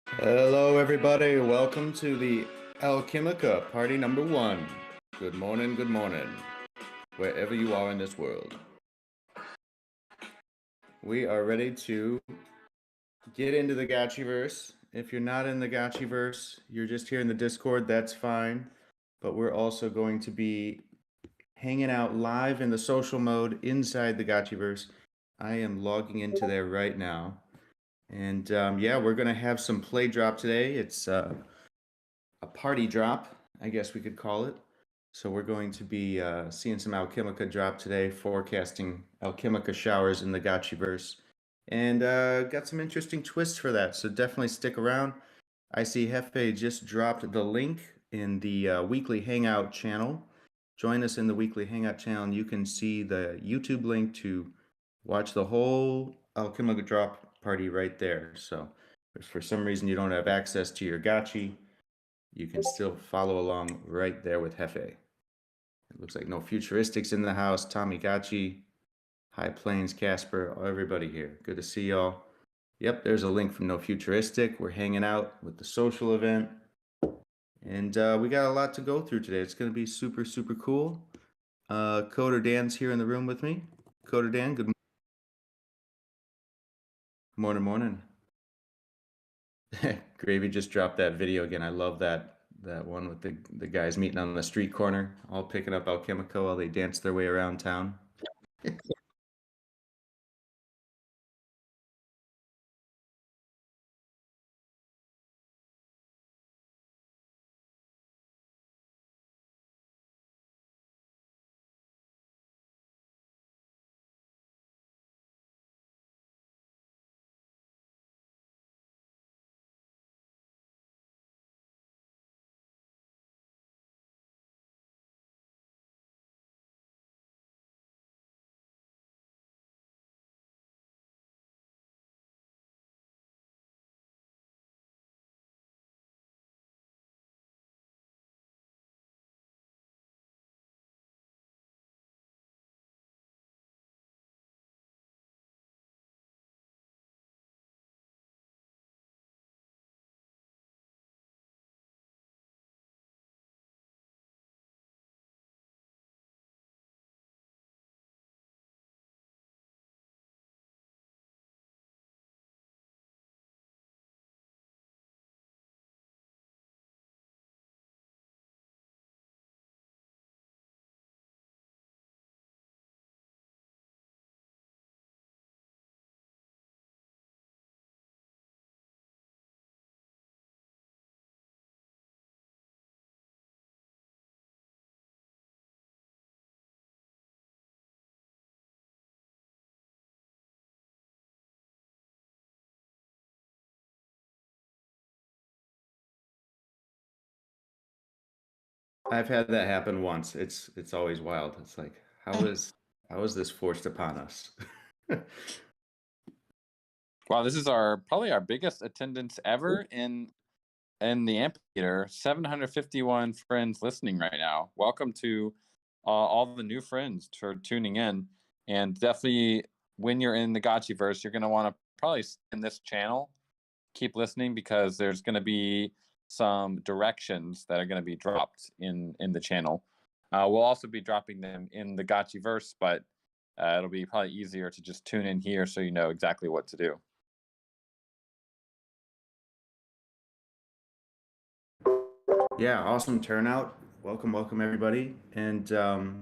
Hello, everybody. Welcome to the Alchemica party number 1. Good morning, wherever you are in this world. We are ready to get into the Gotchiverse. If you're not in the Gotchiverse, you're just here in the Discord, that's fine. But we're also going to be hanging out live in the social mode inside the Gotchiverse. I am logging into there right now. And yeah, we're going to have some play drop today. It's a party drop, I guess we could call it. So we're going to be seeing some Alchemica drop today, forecasting Alchemica showers in the Gotchiverse. And got some interesting twists for that, so definitely stick around. I see Hefe just dropped the link in the weekly Hangout channel. Join us in the weekly Hangout channel, and you can see the YouTube link to watch the whole Alchemica drop party right there. So if for some reason you don't have access to your Gotchi, you can still follow along right there with Hefe. It looks like no futuristics in the house. Tommy Gotchi, High Plains, Casper, everybody here. Good to see y'all. Yep, there's a link from No Futuristic. We're hanging out with the social event. And we got a lot to go through today. It's going to be super, super cool. Coder Dan's here in the room with me. Coder Dan, good morning. Gravy just dropped that video again. I love that one with the guys meeting on the street corner, all picking up Alchemico while they dance their way around town. I've had that happen once. It's always wild. It's like, how is this forced upon us? Wow, this is probably our biggest attendance ever in the amphitheater. 751 friends listening right now. Welcome to all the new friends for tuning in, and definitely when you're in the Gotchiverse, you're going to want to probably in this channel keep listening because there's going to be some directions that are going to be dropped in the channel. We'll also be dropping them in the Gotchiverse, but it'll be probably easier to just tune in here so you know exactly what to do. Yeah, awesome turnout. Welcome everybody. And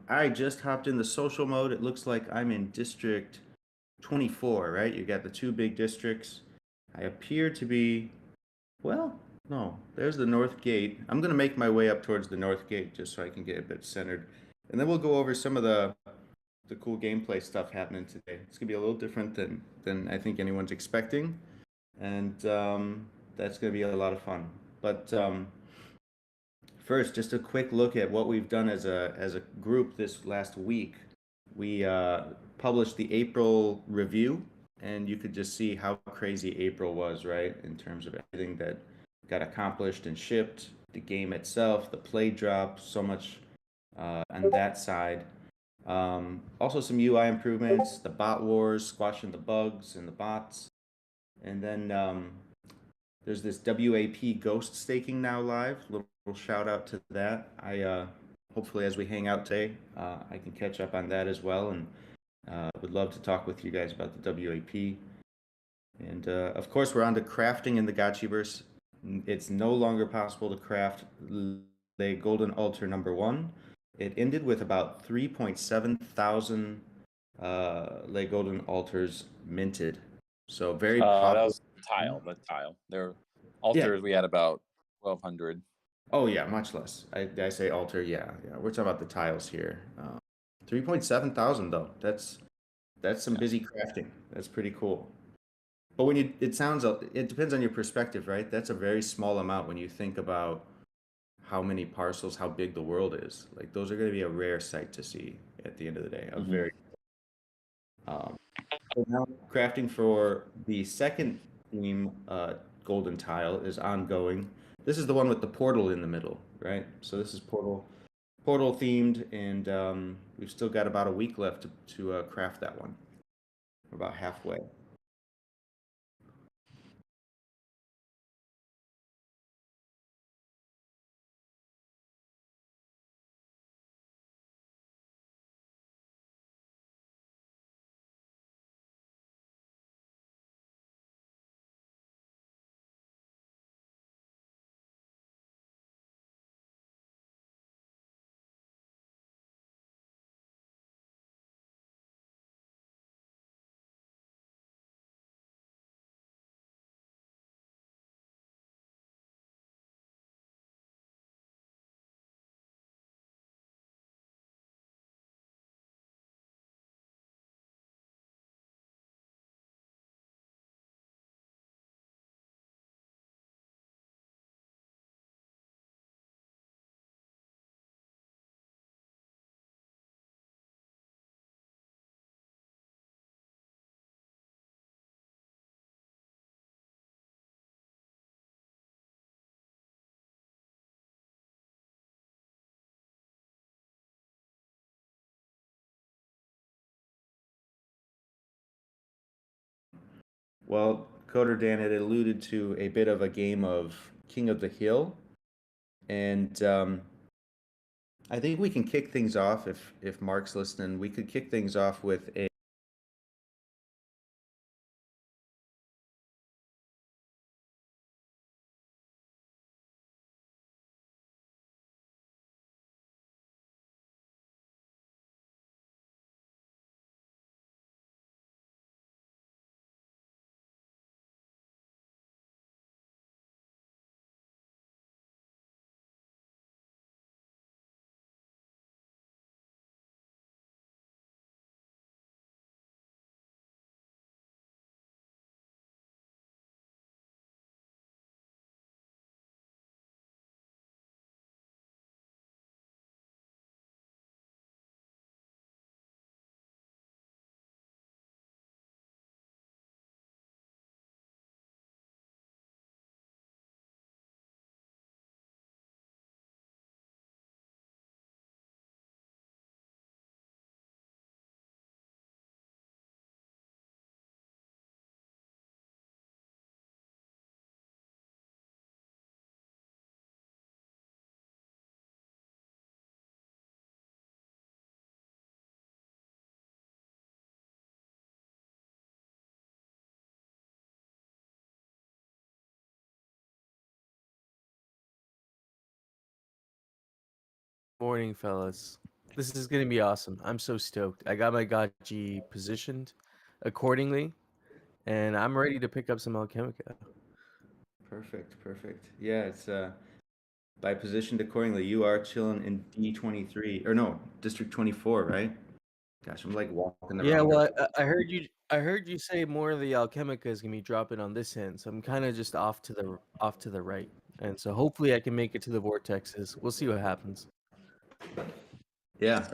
I just hopped in the social mode. It looks like I'm in District 24, right? You got the two big districts. I appear to be, well, no, there's the north gate. I'm going to make my way up towards the north gate just so I can get a bit centered. And then we'll go over some of the cool gameplay stuff happening today. It's going to be a little different than I think anyone's expecting. And that's going to be a lot of fun. But first, just a quick look at what we've done as a group this last week. We published the April review, and you could just see how crazy April was, right? In terms of everything that got accomplished and shipped, the game itself, the play drop, so much on that side. Also some UI improvements, the bot wars, squashing the bugs and the bots. And then There's this WAP ghost staking now live. Little shout out to that. I hopefully as we hang out today, I can catch up on that as well, and would love to talk with you guys about the WAP. And of course, we're on to crafting in the Gotchiverse. It's no longer possible to craft the Golden Altar #1. It ended with about 3.7 thousand Le Golden Altars minted. So very That popular. was tile. There, altars we had about 1,200. Oh yeah, much less. I say altar. Yeah, yeah. We're talking about the tiles here. 3.7 thousand though. That's some busy crafting. That's pretty cool. But when it depends on your perspective, right? That's a very small amount when you think about how many parcels, how big the world is. Like those are going to be a rare sight to see at the end of the day. A very so now crafting for the second theme, golden tile is ongoing. This is the one with the portal in the middle, right? So this is portal themed, and we've still got about a week left to craft that one. We're about halfway. Well, Coder Dan had alluded to a bit of a game of King of the Hill, and I think we can kick things off if Mark's listening. We could kick things off with a Morning, fellas. This is gonna be awesome. I'm so stoked. I got my Gotchi positioned accordingly, and I'm ready to pick up some Alchemica. perfect. Yeah, it's by positioned accordingly. You are chilling in D23 or no, District 24, right? Gosh, I'm like walking Yeah, around. well, I heard you say more of the Alchemica is gonna be dropping on this end, so I'm kind of just off to the right, and so hopefully I can make it to the vortexes. We'll see what happens. Yeah.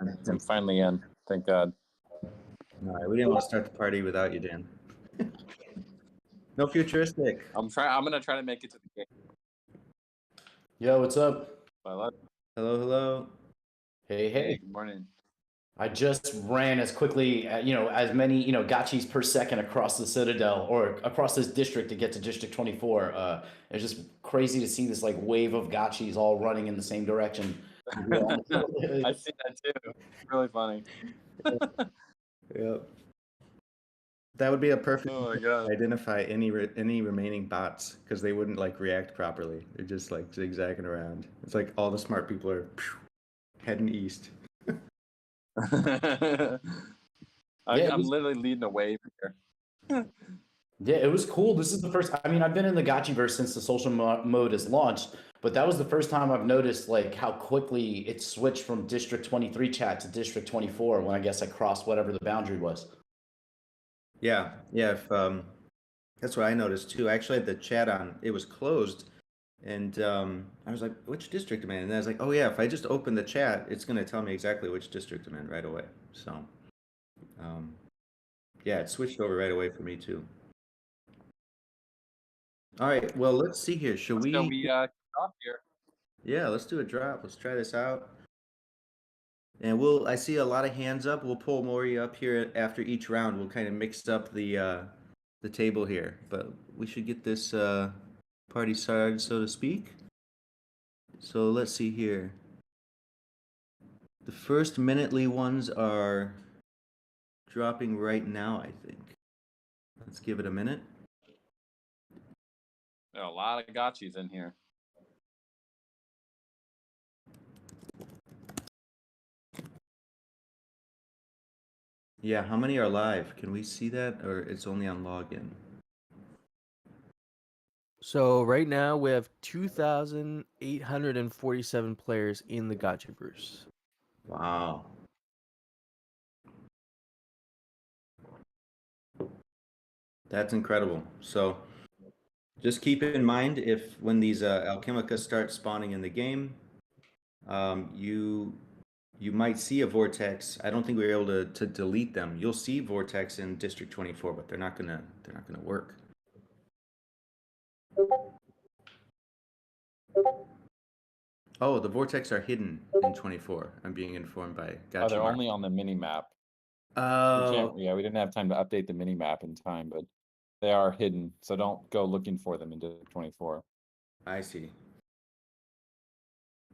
I'm finally in. Thank God. All right, we didn't want to start the party without you, Dan. No futuristic. I'm gonna try to make it to the game. Yo, what's up? Hello. Hello. Hey, Hey, good morning. I just ran as quickly, as many, gotchis per second across the Citadel or across this district to get to District 24. It's just crazy to see this like wave of gotchis all running in the same direction. I see that too. Really funny. Yep. That would be a perfect Oh my way God. to identify any remaining bots because they wouldn't like react properly. They're just like zigzagging around. It's like all the smart people are heading east. I'm literally leading a wave here. Yeah, it was cool. This is the first. I mean, I've been in the Gotchiverse since the social mode is launched, but that was the first time I've noticed like how quickly it switched from District 23 chat to District 24 when I guess I crossed whatever the boundary was. Yeah, if that's what I noticed too. I actually had the chat on; it was closed, and I was like, "Which district am I in?" And I was like, "Oh yeah, if I just open the chat, it's gonna tell me exactly which district I'm in right away." So, yeah, it switched over right away for me too. All right, well, let's see here. Should we? Kick off here. Yeah, let's do a drop. Let's try this out. And I see a lot of hands up. We'll pull Maury up here after each round. We'll kind of mix up the table here, but we should get this party started, so to speak. So let's see here. The first minutely ones are dropping right now, I think. Let's give it a minute. There are a lot of gotchis in here. Yeah, how many are live? Can we see that, or it's only on login? So right now we have 2,847 players in the Gotchiverse. Wow. That's incredible. So just keep in mind when these Alchemicas start spawning in the game, you might see a vortex. I don't think we were able to delete them. You'll see vortex in District 24, but they're not gonna work. Oh, the vortex are hidden in 24. I'm being informed by Gotchi. They're only on the mini map. Oh, we didn't have time to update the mini map in time, but they are hidden, so don't go looking for them in District 24. I see.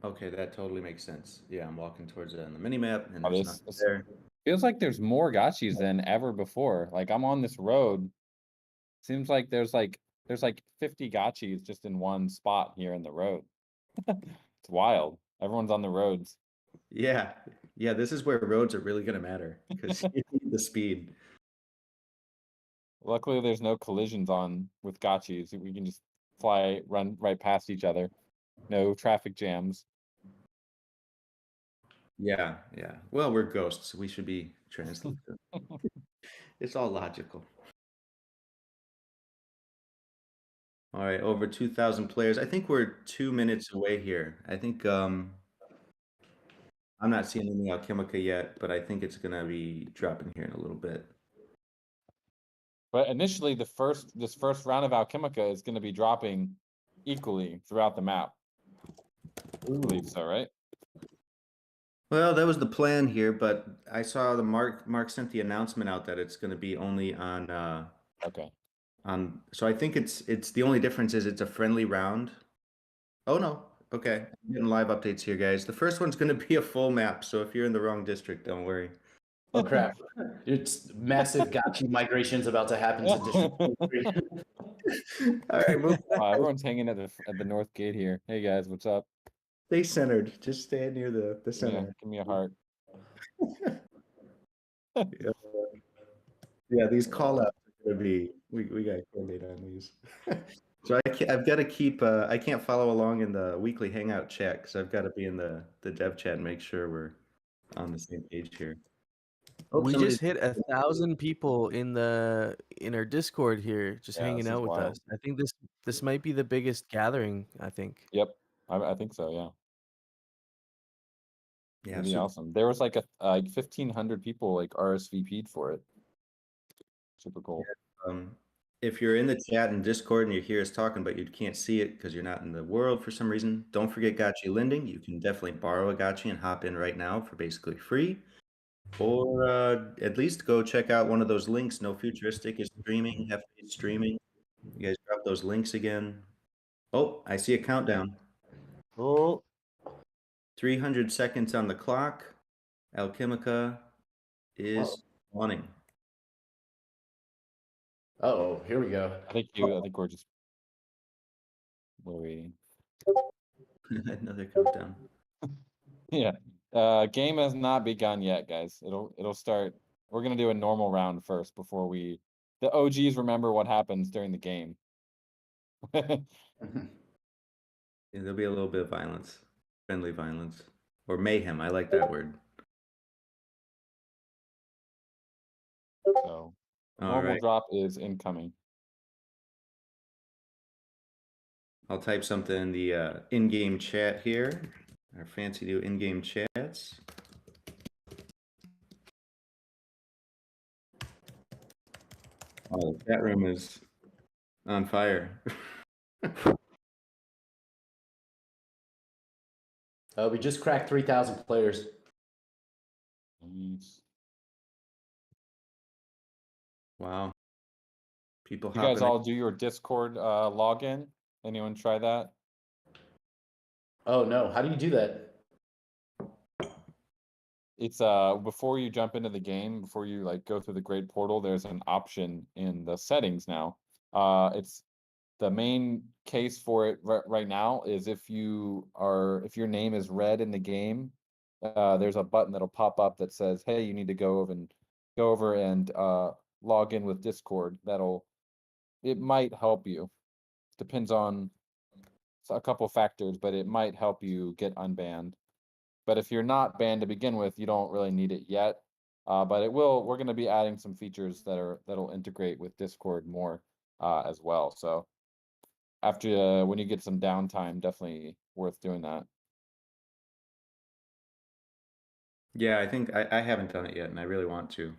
Okay, that totally makes sense. Yeah, I'm walking towards it on the mini map, and there's nothing there. Feels like there's more gotchis than ever before. Like I'm on this road. Seems like there's like 50 gotchis just in one spot here in the road. It's wild. Everyone's on the roads. Yeah, this is where roads are really gonna matter because you need the speed. Luckily, there's no collisions on with gotchis. We can just run right past each other. No traffic jams. Yeah. Well, we're ghosts, so we should be translated. It's all logical. All right, over 2,000 players. I think we're 2 minutes away here. I think I'm not seeing any Alchemica yet, but I think it's gonna be dropping here in a little bit. But initially, this first round of Alchemica is going to be dropping equally throughout the map. I believe so, right? Well, that was the plan here, but I saw the Mark sent the announcement out that it's going to be only on Okay. So I think it's the only difference is it's a friendly round. Oh no. Okay. I'm getting live updates here, guys. The first one's going to be a full map, so if you're in the wrong district, don't worry. Oh crap! It's massive gotchi migrations about to happen to District 23. All right, move. Everyone's hanging at the north gate here. Hey guys, what's up? Stay centered. Just stay near the center. Give me a heart. Yeah, these call outs are gonna be we got to coordinate on these. So I've got to keep I can't follow along in the weekly hangout chat because I've got to be in the dev chat and make sure we're on the same page here. We just hit 1,000 people in our Discord here, just hanging out with us. I think this might be the biggest gathering. I think. Yep, I think so. Yeah. Yeah, really awesome. There was like 1,500 people like RSVP'd for it. Super cool. Yeah, if you're in the chat and Discord and you hear us talking, but you can't see it because you're not in the world for some reason, don't forget Gotchi Lending. You can definitely borrow a Gotchi and hop in right now for basically free. Or at least go check out one of those links. No Futuristic is streaming, Hefe is streaming. You guys drop those links again. Oh, I see a countdown. Oh, 300 seconds on the clock. Alchemica is spawning. Oh, here we go. I think we're just waiting. Another countdown. Yeah. Game has not begun yet, guys. It'll start. We're gonna do a normal round first before the OGs remember what happens during the game. Yeah, there'll be a little bit of violence, friendly violence, or mayhem. I like that word. So All normal right. drop is incoming. I'll type something in the in-game chat here. Our fancy new in-game chats. Oh, the chat room is on fire. We just cracked 3,000 players. Nice. Wow. People You guys hopping all do your Discord login? Anyone try that? Oh no, how do you do that? It's before you jump into the game, before you like go through the great portal, there's an option in the settings now. It's the main case for it right now is if your name is red in the game, there's a button that'll pop up that says, hey, you need to go over and log in with Discord. It might help you. Depends on a couple factors, but it might help you get unbanned. But if you're not banned to begin with, you don't really need it yet. But we're going to be adding some features that'll integrate with Discord more as well. So after when you get some downtime, definitely worth doing that. Yeah, I think I haven't done it yet, and I really want to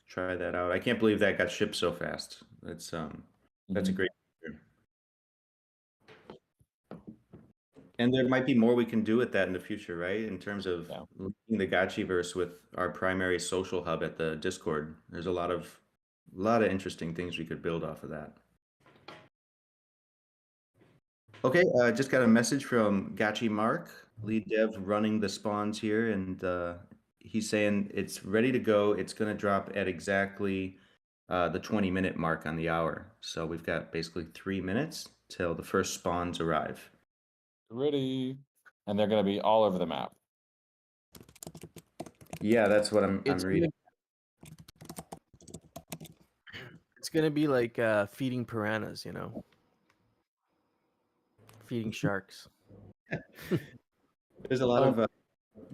try that out. I can't believe that got shipped so fast. That's a great feature. And there might be more we can do with that in the future, right? In terms of linking the Gotchiverse with our primary social hub at the Discord. There's a lot of interesting things we could build off of that. Okay, just got a message from Gotchi Mark, lead dev running the spawns here, and he's saying it's ready to go. It's going to drop at exactly the 20-minute mark on the hour. So we've got basically 3 minutes till the first spawns arrive. Ready. And they're going to be all over the map. Yeah, that's what I'm reading. It's going to be like feeding piranhas, feeding sharks. There's a lot of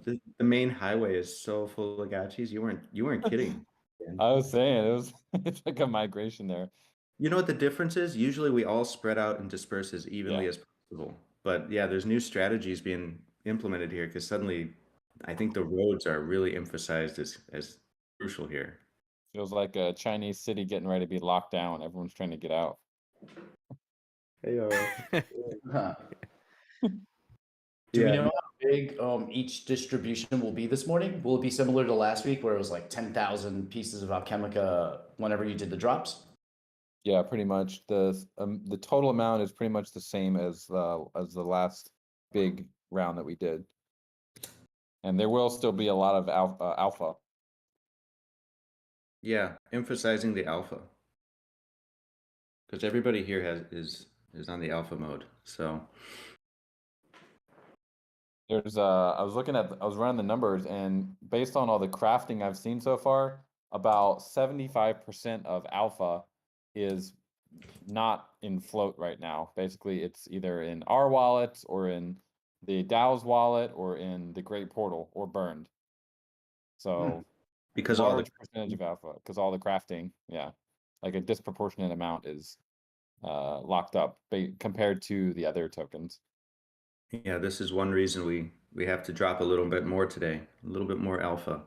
the main highway is so full of gotchis. You weren't kidding. I was saying it's like a migration there. You know what the difference is? Usually we all spread out and disperse as evenly as possible. But yeah, there's new strategies being implemented here because suddenly I think the roads are really emphasized as crucial here. Feels like a Chinese city getting ready to be locked down. Everyone's trying to get out. Hey, Do we know how big each distribution will be this morning? Will it be similar to last week where it was like 10,000 pieces of Alchemica whenever you did the drops? Yeah, pretty much. The total amount is pretty much the same as the last big round that we did, and there will still be a lot of alpha. Yeah, emphasizing the alpha because everybody here is on the alpha mode. So there's I was running the numbers, and based on all the crafting I've seen so far, about 75% of alpha is not in float right now. Basically, it's either in our wallets or in the DAO's wallet or in the Great Portal or burned. So because large percentage of alpha, because all the crafting, like a disproportionate amount is locked up compared to the other tokens. Yeah, this is one reason we have to drop a little bit more today, a little bit more alpha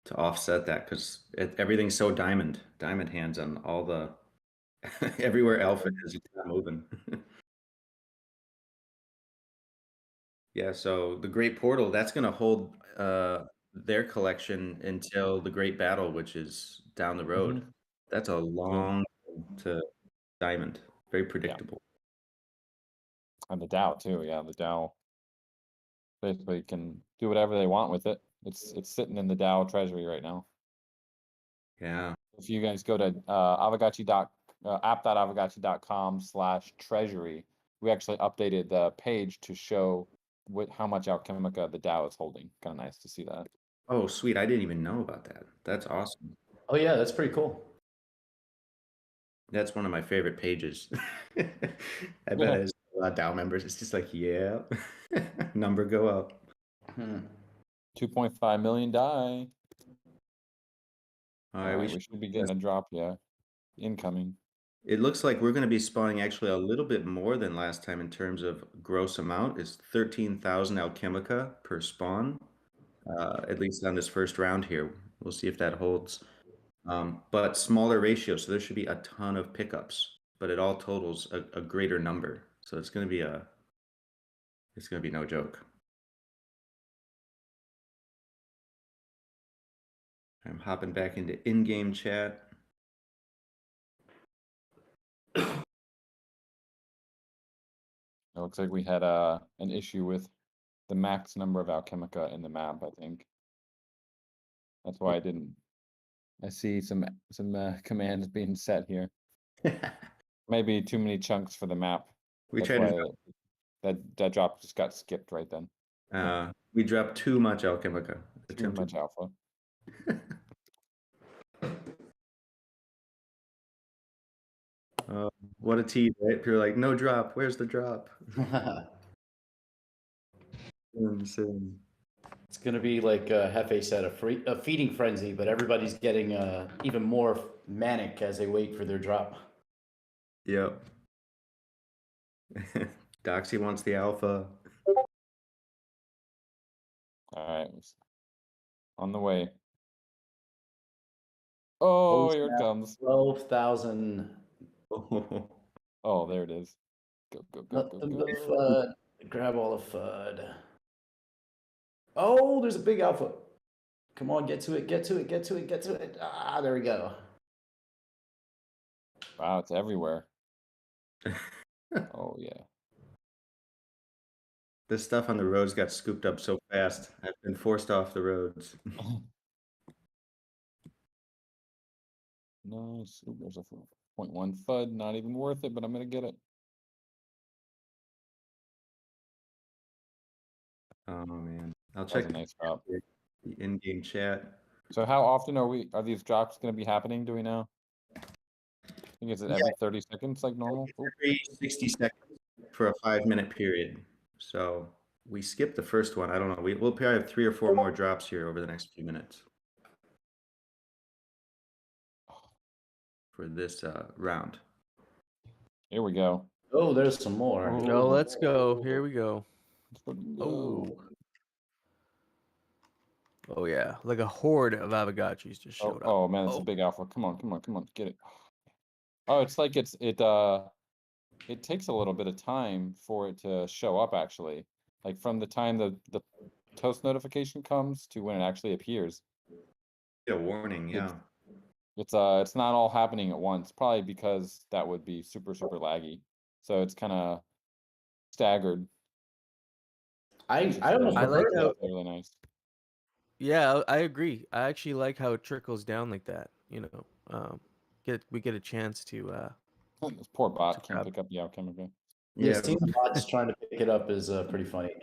to offset that because everything's so diamond hands on all the everywhere alpha is, it's not moving. Yeah, so the Great Portal, that's going to hold their collection until the Great Battle, which is down the road. Mhm. That's a long to diamond. Very predictable. And the DAO too. Yeah, the DAO basically can do whatever they want with it. It's sitting in the DAO treasury right now. Yeah. If you guys go to app.aavegotchi.com/treasury, we actually updated the page to show how much Alchemica the DAO is holding. Kind of nice to see that. Oh, sweet. I didn't even know about that. That's awesome. Oh yeah, that's pretty cool. That's one of my favorite pages. I bet it has a lot of DAO members. It's just like, yeah, number go up. 2.5 million die. All right, we should be getting a drop, incoming. It looks like we're going to be spawning actually a little bit more than last time in terms of gross amount. It's 13,000 Alchemica per spawn, at least on this first round here. We'll see if that holds. But smaller ratio, so there should be a ton of pickups, but it all totals a greater number. So it's going to be no joke. I'm hopping back into in-game chat. It looks like we had an issue with the max number of Alchemica in the map, I think. That's why I see some commands being set here. Maybe too many chunks for the map. We That's tried why that drop just got skipped right then. we dropped too much Alchemica. Too much alpha. What a tease, right? People are like, no drop. Where's the drop? Soon. It's gonna be like Hefe said, a feeding frenzy, but everybody's getting even more manic as they wait for their drop. Yep. Doxy wants the alpha. All right. On the way. Oh, here it comes. 12,000. Oh, there it is. Go, go, go, go, Nothing go. but FUD. Grab all the FUD. Oh, there's a big alpha. Come on, get to it, get to it, get to it, get to it. Ah, there we go. Wow, it's everywhere. Oh, yeah. This stuff on the roads got scooped up so fast. I've been forced off the roads. Nice. Ooh, there's a 0.1 FUD. Not even worth it, but I'm going to get it. Oh, man. I'll That check was a nice drop. the in-game chat. So how often are these drops going to be happening? Do we know? I think it's every 30 seconds like normal. Every 60 seconds for a 5-minute period. So we skipped the first one. I don't know. We'll probably have 3 or 4 more drops here over the next few minutes for this round. Here we go. Oh, there's some more. Oh, let's go. Here we go. Oh. Oh yeah, like a horde of Aavegotchis just showed up. Oh man, it's a big alpha. Come on, come on, come on, get it. Oh, it's like it takes a little bit of time for it to show up actually. Like from the time the toast notification comes to when it actually appears. A warning, yeah. It's not all happening at once, probably because that would be super laggy. So it's kind of staggered. I almost I like prefer how really nice. Yeah, I agree. I actually like how it trickles down like that. You know, we get a chance to. This poor bot to can't grab- pick up the Alchemica. Yeah, seeing the bots trying to pick it up is pretty funny.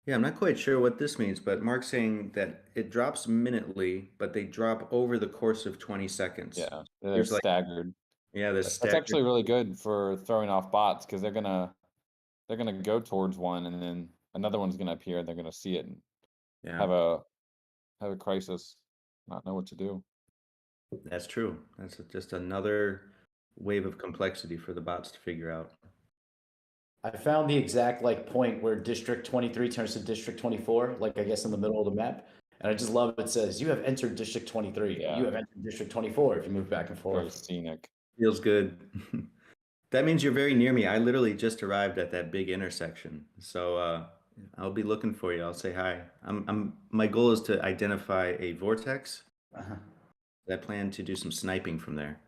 Yeah, I'm not quite sure what this means, but Mark's saying that it drops minutely, but they drop over the course of 20 seconds. Yeah, they're There's like- staggered. Yeah, That's actually really good for throwing off bots because they're gonna go towards one and then another one's gonna appear. They're gonna see it and have a crisis, not know what to do. That's true. That's just another wave of complexity for the bots to figure out. I found the exact point where District 23 turns to District 24, I guess in the middle of the map. And I just love it says, you have entered District 23. Yeah. You have entered District 24 if you move back and Very forth. scenic. Feels good. That means you're very near me. I literally just arrived at that big intersection. So I'll be looking for you. I'll say hi. My goal is to identify a vortex. Uh-huh. I plan to do some sniping from there.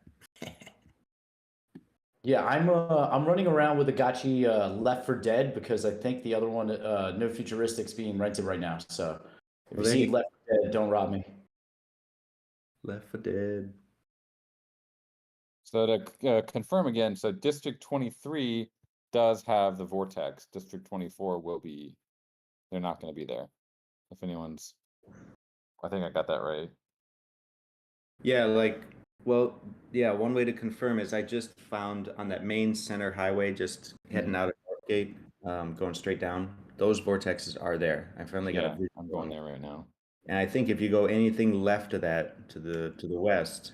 Yeah, I'm running around with a Gotchi Left for Dead because I think the other one, No Futuristic's being rented right now. So if you there see you- Left 4 Dead, don't rob me. Left 4 Dead. So to confirm again, so District 23 does have the vortex. District 24 will be. They're not going to be there. If anyone's, I think I got that right. Yeah, yeah, one way to confirm is I just found on that main center highway, just heading out of Northgate, going straight down, those vortexes are there. I finally got a Yeah, visual I'm going on there right now. And I think if you go anything left of that to the west,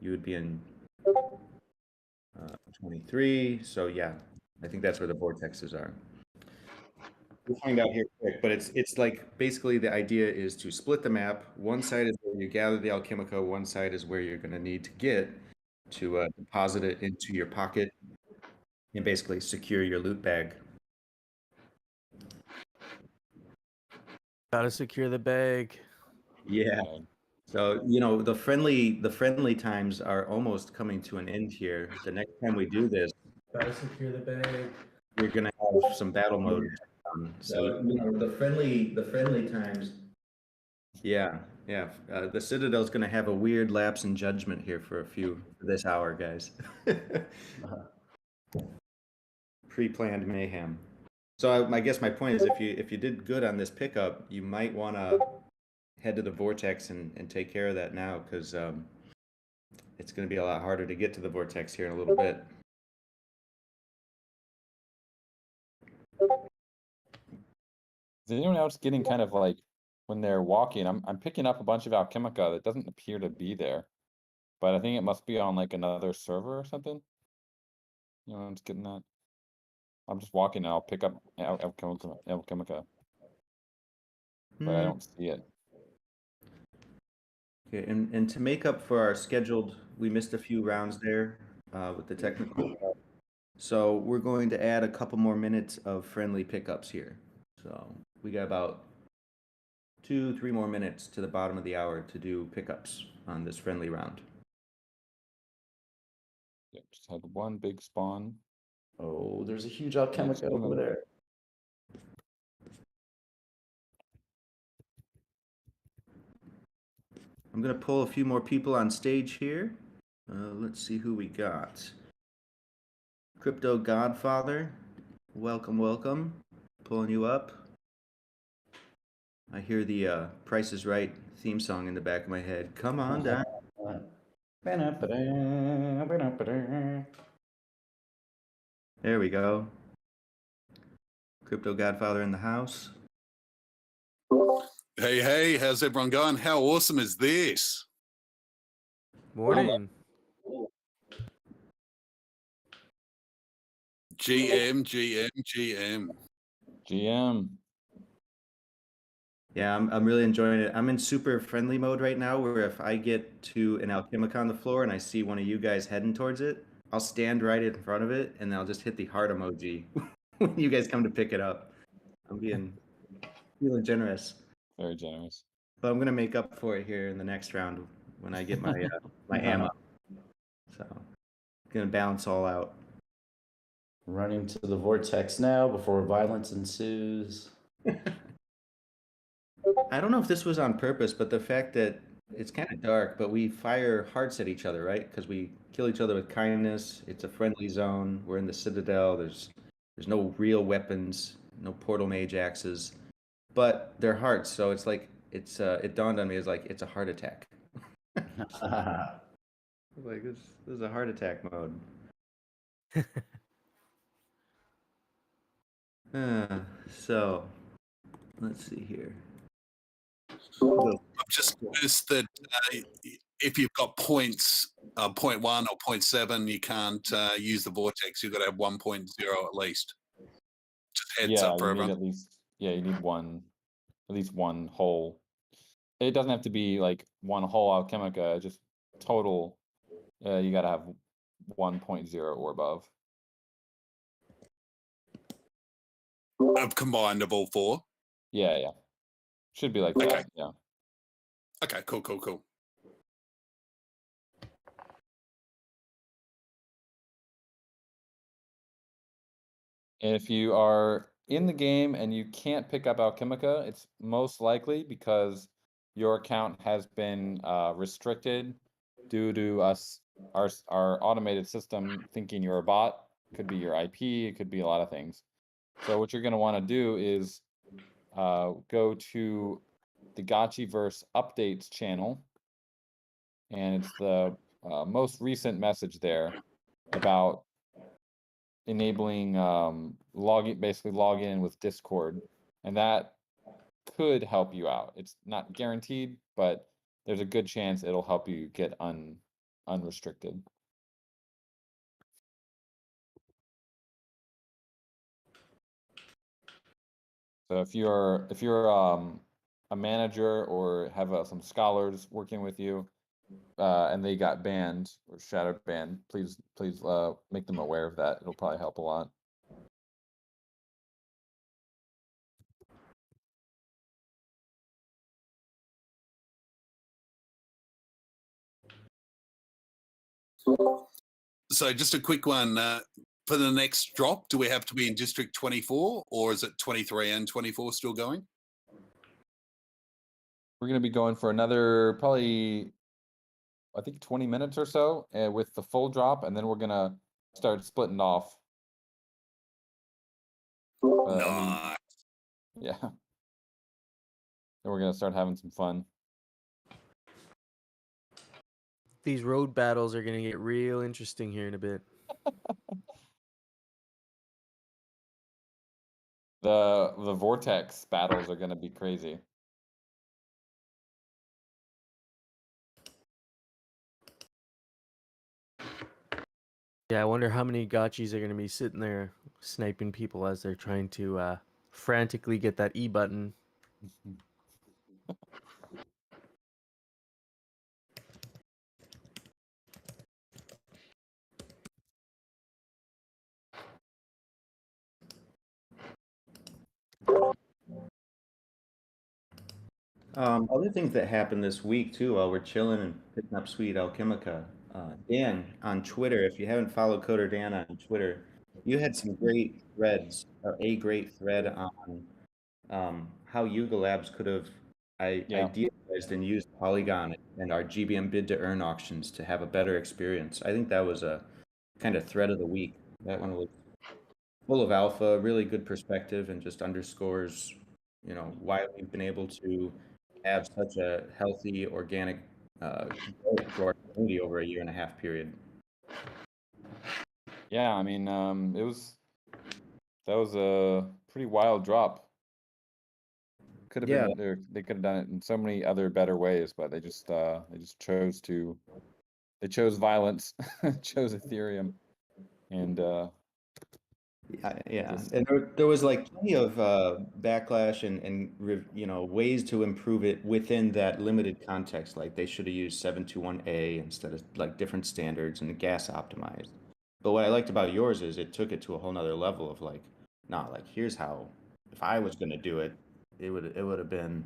you would be in 23. So yeah, I think that's where the vortexes are. We'll find out here quick, but it's like basically the idea is to split the map. One side is where you gather the Alchemica, one side is where you're going to need to get to deposit it into your pocket and basically secure your loot bag. Gotta secure the bag. Yeah. So, you know, the friendly times are almost coming to an end here. The next time we do this, Gotta secure the bag. you're gonna have some battle mode. So, you know, the friendly times. Yeah, yeah. The Citadel's gonna have a weird lapse in judgment here for this hour, guys. Pre-planned mayhem. So I guess my point is, if you did good on this pickup, you might want to head to the vortex and take care of that now, because it's going to be a lot harder to get to the vortex here in a little bit. Is anyone else getting kind of like when they're walking? I'm picking up a bunch of Alchemica that doesn't appear to be there, but I think it must be on like another server or something. You know, I'm just getting that. I'm just walking and I'll pick up Alchemica, but I don't see it. Okay, and to make up for our scheduled, we missed a few rounds there with the technical stuff. So we're going to add a couple more minutes of friendly pickups here. So we got about 2-3 more minutes to the bottom of the hour to do pickups on this friendly round. Yeah, just had one big spawn. Oh, there's a huge Alchemica over there. I'm going to pull a few more people on stage here. Let's see who we got. Crypto Godfather, welcome, welcome. Pulling you up. I hear the Price is Right theme song in the back of my head. Come on down. There we go. Crypto Godfather in the house. Hey, how's everyone going? How awesome is this? Morning. GM. GM. Yeah, I'm really enjoying it. I'm in super friendly mode right now, where if I get to an Alchemica on the floor and I see one of you guys heading towards it, I'll stand right in front of it and I'll just hit the heart emoji when you guys come to pick it up. I'm feeling generous. Very generous. But I'm gonna make up for it here in the next round when I get my my ammo. So gonna balance all out. Running to the vortex now before violence ensues. I don't know if this was on purpose, but the fact that it's kind of dark, but we fire hearts at each other, right? Because we kill each other with kindness. It's a friendly zone. We're in the Citadel. There's no real weapons, no portal mage axes, but they're hearts. So it's like it dawned on me as like it's a heart attack. Like this is a heart attack mode. So let's see here. I've just noticed that if you've got points, 0.1 or 0.7, you can't use the vortex. You've got to have 1.0 at least. Just heads Yeah, up for you need everyone. at least you need at least one whole. It doesn't have to be like one whole Alchemica, just total. You gotta have 1.0 or above. Of combined of all four. Yeah. Should be like Okay. that. Yeah. Okay, cool. And if you are in the game and you can't pick up Alchemica, it's most likely because your account has been restricted due to our automated system thinking you're a bot. Could be your IP, it could be a lot of things. So what you're going to want to do is go to the Gotchiverse updates channel, and it's the most recent message there about enabling basically log in with Discord, and that could help you out. It's not guaranteed, but there's a good chance it'll help you get unrestricted. So if you're a manager or have some scholars working with you, and they got banned or shadow banned, please make them aware of that. It'll probably help a lot. So just a quick one. For the next drop, do we have to be in District 24 or is it 23 and 24 still going? We're going to be going for another probably, I think, 20 minutes or so with the full drop, and then we're going to start splitting off. Nice. Yeah. Then we're going to start having some fun. These road battles are going to get real interesting here in a bit. The vortex battles are going to be crazy. Yeah, I wonder how many gotchis are going to be sitting there sniping people as they're trying to frantically get that E button. Other things that happened this week too, while we're chilling and picking up sweet Alchemica. Dan on Twitter, if you haven't followed Coder Dan on Twitter, you had some great threads, or a great thread on how Yuga Labs could have idealized and used Polygon and our GBM bid to earn auctions to have a better experience. I think that was a kind of thread of the week. That one was full of alpha, really good perspective, and just underscores, why we've been able to have such a healthy, organic growth to our community over a 1.5 year period. Yeah, I mean, that was a pretty wild drop. Could have been there. They could have done it in so many other better ways, but they just chose violence, chose Ethereum, and Yeah, and there was like plenty of backlash and ways to improve it within that limited context. Like they should have used 721A instead of like different standards and gas optimized. But what I liked about yours is it took it to a whole nother level of like, like here's how, if I was gonna do it, it would have been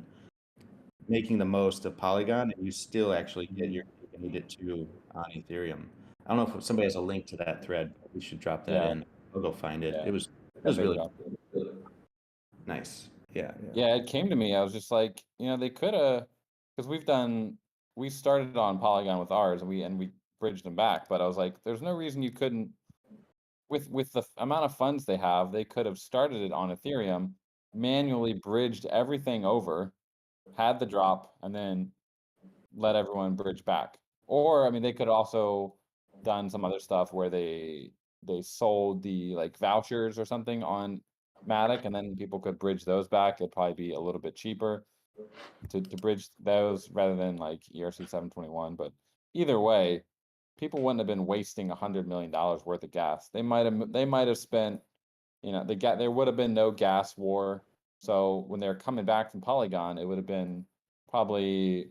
making the most of Polygon, and you still actually get your needed to on Ethereum. I don't know if somebody has a link to that thread. We should drop that in. I'll go find it. Yeah. It was they really dropped it. nice. Yeah. Yeah, it came to me. I was just like, they could have, because we started on Polygon with ours, and we bridged them back. But I was like, there's no reason you couldn't, with the amount of funds they have, they could have started it on Ethereum, manually bridged everything over, had the drop, and then let everyone bridge back. Or I mean, they could also done some other stuff where they sold the like vouchers or something on Matic, and then people could bridge those back. It'd probably be a little bit cheaper to bridge those rather than like ERC 721. But either way, people wouldn't have been wasting $100 million worth of gas. They might have spent, there would have been no gas war. So when they're coming back from Polygon, it would have been probably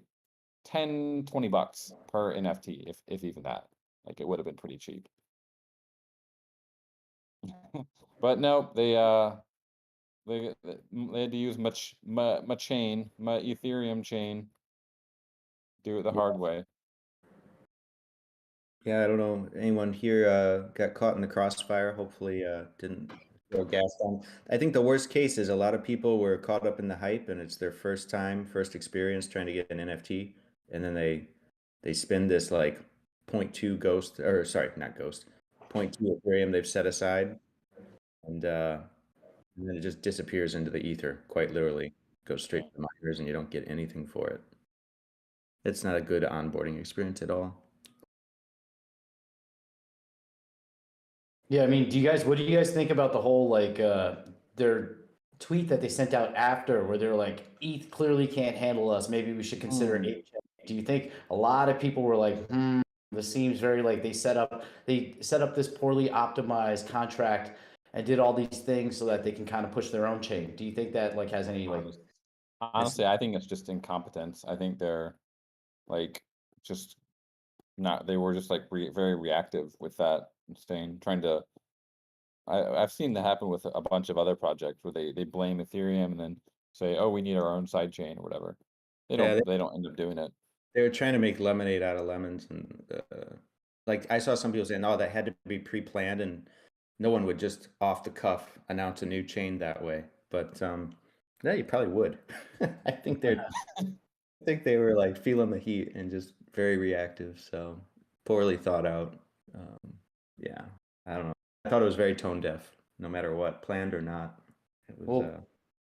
10, 20 bucks per NFT, if even that. Like it would have been pretty cheap. But no, they had to use my chain, my Ethereum chain. Do it the hard way. Yeah, I don't know. Anyone here got caught in the crossfire? Hopefully, didn't throw gas on. I think the worst case is a lot of people were caught up in the hype, and it's their first time, first experience trying to get an NFT, and then they spend this like 0.2 ghost, or sorry, not ghost, 0.2 Ethereum they've set aside, and then it just disappears into the ether, quite literally, goes straight to the miners, and you don't get anything for it. It's not a good onboarding experience at all. Yeah, I mean, what do you guys think about the whole like their tweet that they sent out after where they're like, ETH clearly can't handle us. Maybe we should consider an HA. Do you think a lot of people were like, this seems very like they set up this poorly optimized contract and did all these things so that they can kind of push their own chain. Do you think that like has any like Honestly, I think it's just incompetence. I think they're like just not. They were just like very reactive with that thing, trying to. I've seen that happen with a bunch of other projects where they blame Ethereum and then say, "Oh, we need our own side chain" or whatever. Yeah, They don't end up doing it. they were trying to make lemonade out of lemons, and like I saw some people saying, "Oh, that had to be pre-planned," and no one would just off the cuff announce a new chain that way. But yeah, you probably would. I think they were like feeling the heat and just very reactive. So poorly thought out. Yeah, I don't know. I thought it was very tone deaf, no matter what, planned or not. It was. Well,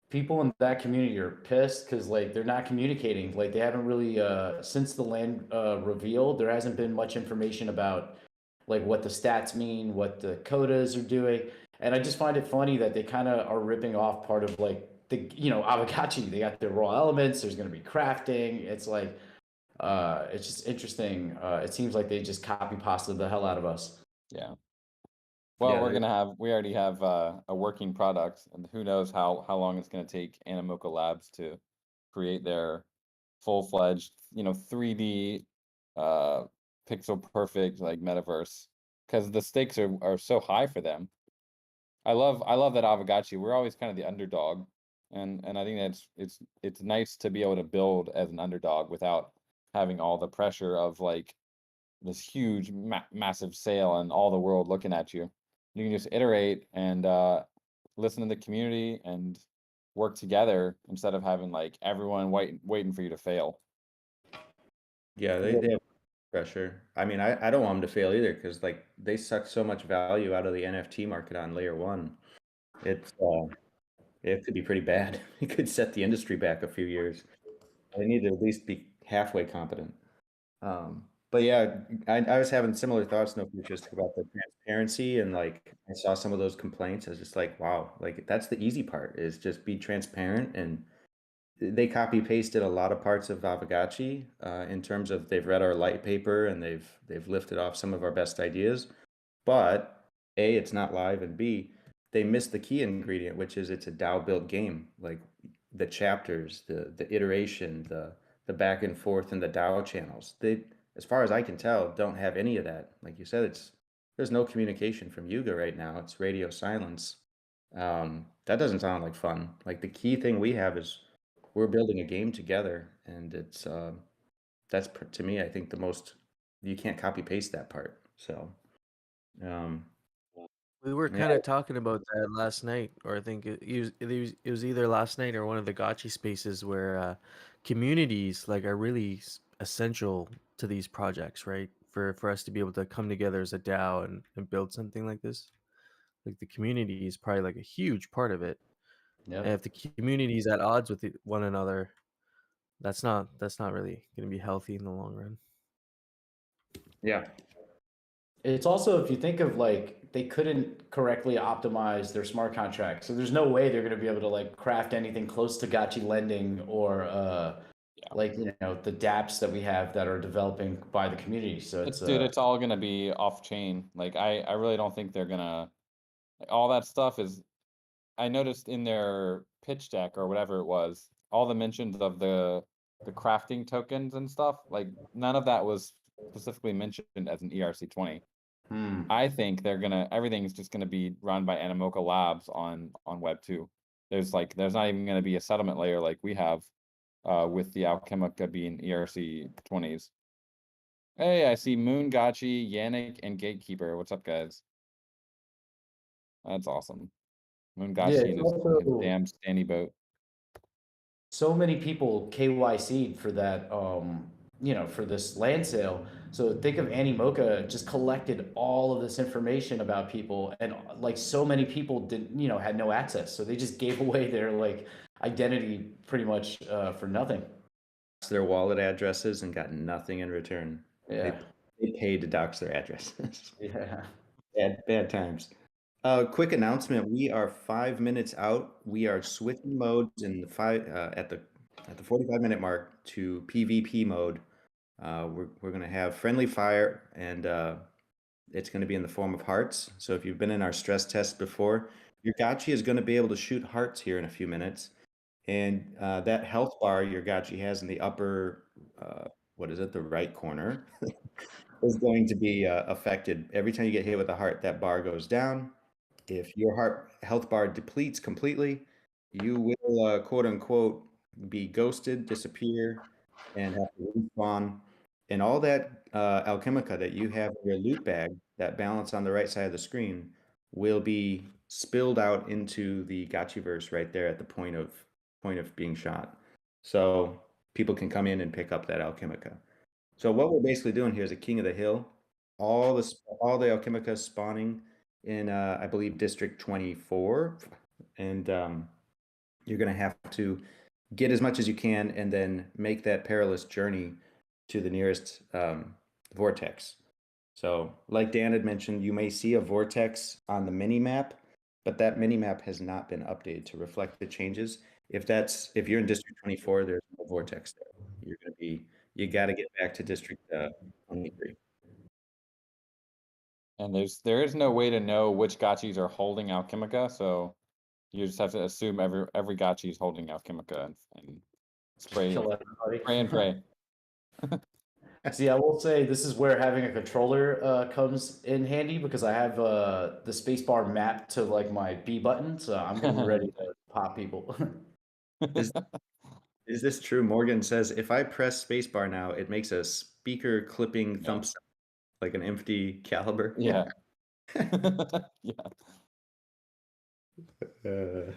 people in that community are pissed because like they're not communicating. Like they haven't really since the land revealed, there hasn't been much information about like what the stats mean, what the codas are doing. And I just find it funny that they kind of are ripping off part of like the Aavegotchi. They got their raw elements, there's gonna be crafting. It's like it's just interesting. It seems like they just copy pasted the hell out of us. Yeah. Well, Yeah, we already have a working product, and who knows how long it's going to take Animoca Labs to create their full-fledged, 3D, uh, pixel perfect like metaverse, because the stakes are so high for them. I love that Aavegotchi. We're always kind of the underdog, and I think that's it's nice to be able to build as an underdog without having all the pressure of like this huge massive sale and all the world looking at you. You can just iterate and listen to the community and work together instead of having like everyone waiting for you to fail. yeah, they have pressure. I mean, I don't want them to fail either because like they suck so much value out of the NFT market on layer one. It's it could be pretty bad. It could set the industry back a few years. They need to at least be halfway competent. But yeah, I was having similar thoughts, no just about the transparency and like I saw some of those complaints. I was just like, wow, like that's the easy part is just be transparent and they copy pasted a lot of parts of Aavegotchi in terms of they've read our light paper and they've lifted off some of our best ideas. But A, it's not live, and B, they missed the key ingredient, which is it's a DAO built game. Like the chapters, the iteration, the back and forth and the DAO channels. They, as far as I can tell, don't have any of that. Like you said, there's no communication from Yuga right now. It's radio silence. That doesn't sound like fun. Like the key thing we have is we're building a game together, and it's that's to me, I think the most you can't copy paste that part. So, um, We were yeah, kind of talking about that last night, or I think it was either last night or one of the Gotchi spaces where communities like are really essential to these projects, right? For us to be able to come together as a DAO and build something like this. Like the community is probably like a huge part of it. And if the community is at odds with one another, that's not really going to be healthy in the long run. yeah, It's also, if you think of like they couldn't correctly optimize their smart contract, so there's no way they're going to be able to like craft anything close to Gotchi lending or like the DApps that we have that are developing by the community. So it's It's all gonna be off chain. Like I really don't think they're gonna like, all that stuff is. I noticed in their pitch deck or whatever it was, all the mentions of the crafting tokens and stuff, like none of that was specifically mentioned as an ERC20. I think everything's just gonna be run by Animoca Labs on Web 2. there's not even going to be a settlement layer like we have with the Alchemica being ERC 20s. Hey, I see Moon, Gotchi, Yannick, and Gatekeeper. What's up, guys? That's awesome. Moon, Yeah, Gotchi, it's and his also damn standy boat. so many people KYC'd for that, for this land sale. So think of Annie Mocha just collected all of this information about people, and like so many people didn't, had no access. So they just gave away their like identity pretty much for nothing. Their wallet addresses and got nothing in return. Yeah. They paid to dox their addresses. Yeah. Bad times. Quick announcement: we are 5 minutes out. We are switching modes in the at the 45-minute mark to PvP mode. We're gonna have friendly fire, and it's gonna be in the form of hearts. So if you've been in our stress test before, your Gotchi is gonna be able to shoot hearts here in a few minutes, and that health bar your Gotchi has in the upper, what is it, the right corner, is going to be affected. Every time you get hit with a heart, that bar goes down. If your health bar depletes completely, you will quote unquote be ghosted, disappear, and have to respawn. And all that Alchemica that you have in your loot bag, that balance on the right side of the screen, will be spilled out into the Gotchiverse right there at the point of being shot. So people can come in and pick up that Alchemica. So what we're basically doing here is a king of the hill. All the Alchemica spawning in I believe District 24, and you're going to have to get as much as you can and then make that perilous journey to the nearest vortex. So like Dan had mentioned, you may see a vortex on the mini map, but that mini map has not been updated to reflect the changes. If you're in District 24, there's no vortex there. You got to get back to District 23. And there is no way to know which Gotchis are holding Alchemica, so you just have to assume every Gotchi is holding Alchemica and spray Kill everybody. pray and pray. See, I will say this is where having a controller comes in handy, because I have the spacebar mapped to like my B button, so I'm gonna be ready to pop people. Is this true? Morgan says if I press spacebar now, it makes a speaker clipping thump sound, like an empty caliber. Yeah. Yeah.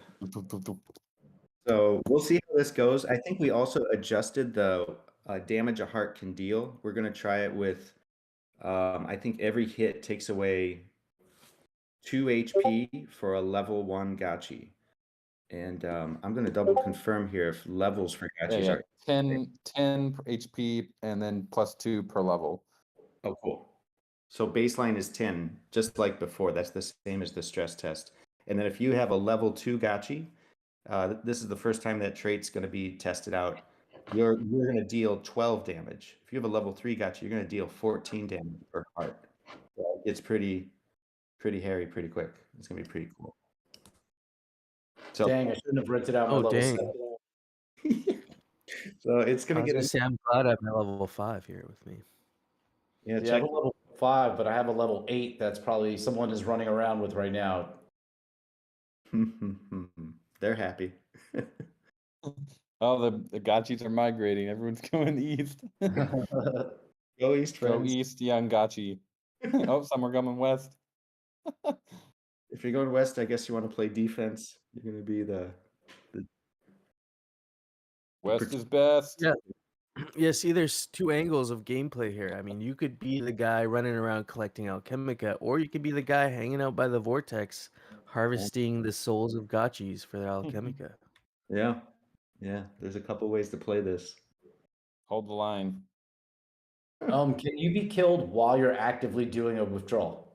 So we'll see how this goes. I think we also adjusted the damage a heart can deal. We're going to try it with, I think every hit takes away 2 HP for a level 1 Gotchi. And I'm going to double confirm here if levels for Gotchis are 10 HP and then +2 per level. Oh, cool. So baseline is 10, just like before. That's the same as the stress test. And then if you have a level 2 Gotchi, this is the first time that trait's going to be tested out. You're going to deal 12 damage. If you have a level 3 Gotchi, you're going to deal 14 damage per heart. So it's pretty hairy pretty quick. It's going to be pretty cool. So, Dang, I shouldn't have rented out my level 7. So it's going to get say I'm glad I have my level 5 here with me. Yeah, I have a level 5, but I have a level 8 that's probably someone is running around with right now. They're happy. Oh, the Gotchis are migrating. Everyone's going east. Go east, friends. Go east, young Gotchi. Oh, some are coming west. If you're going west, I guess you want to play defense. You're going to be the West is best. Yeah. Yeah, see, there's two angles of gameplay here. I mean, you could be the guy running around collecting Alchemica, or you could be the guy hanging out by the vortex, harvesting the souls of Gotchis for their Alchemica. Yeah. There's a couple ways to play this. Hold the line. Can you be killed while you're actively doing a withdrawal?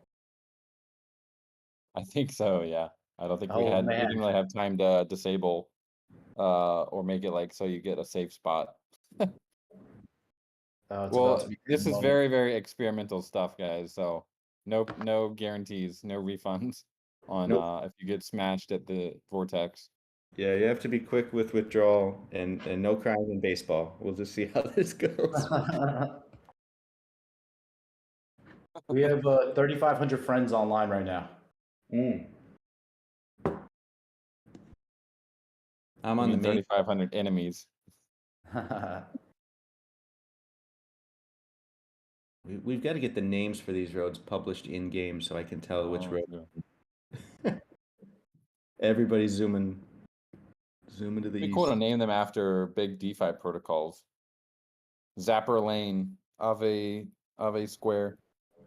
I think so. Yeah. I don't think we Oh, didn't man. really have time to disable or make it like so you get a safe spot. Oh, it's about Well, to be this is moment. very, very experimental stuff, guys. So no guarantees, no refunds on Nope. if you get smashed at the vortex. Yeah, you have to be quick with withdrawal and no crying in baseball. We'll just see how this goes. We have 3,500 friends online right now. I'm on the main. 3,500 enemies. We've got to get the names for these roads published in game so I can tell which Oh, road. yeah. Everybody's zooming to the It'd be east. cool to name them after big DeFi protocols. Zapper Lane, Ave Square.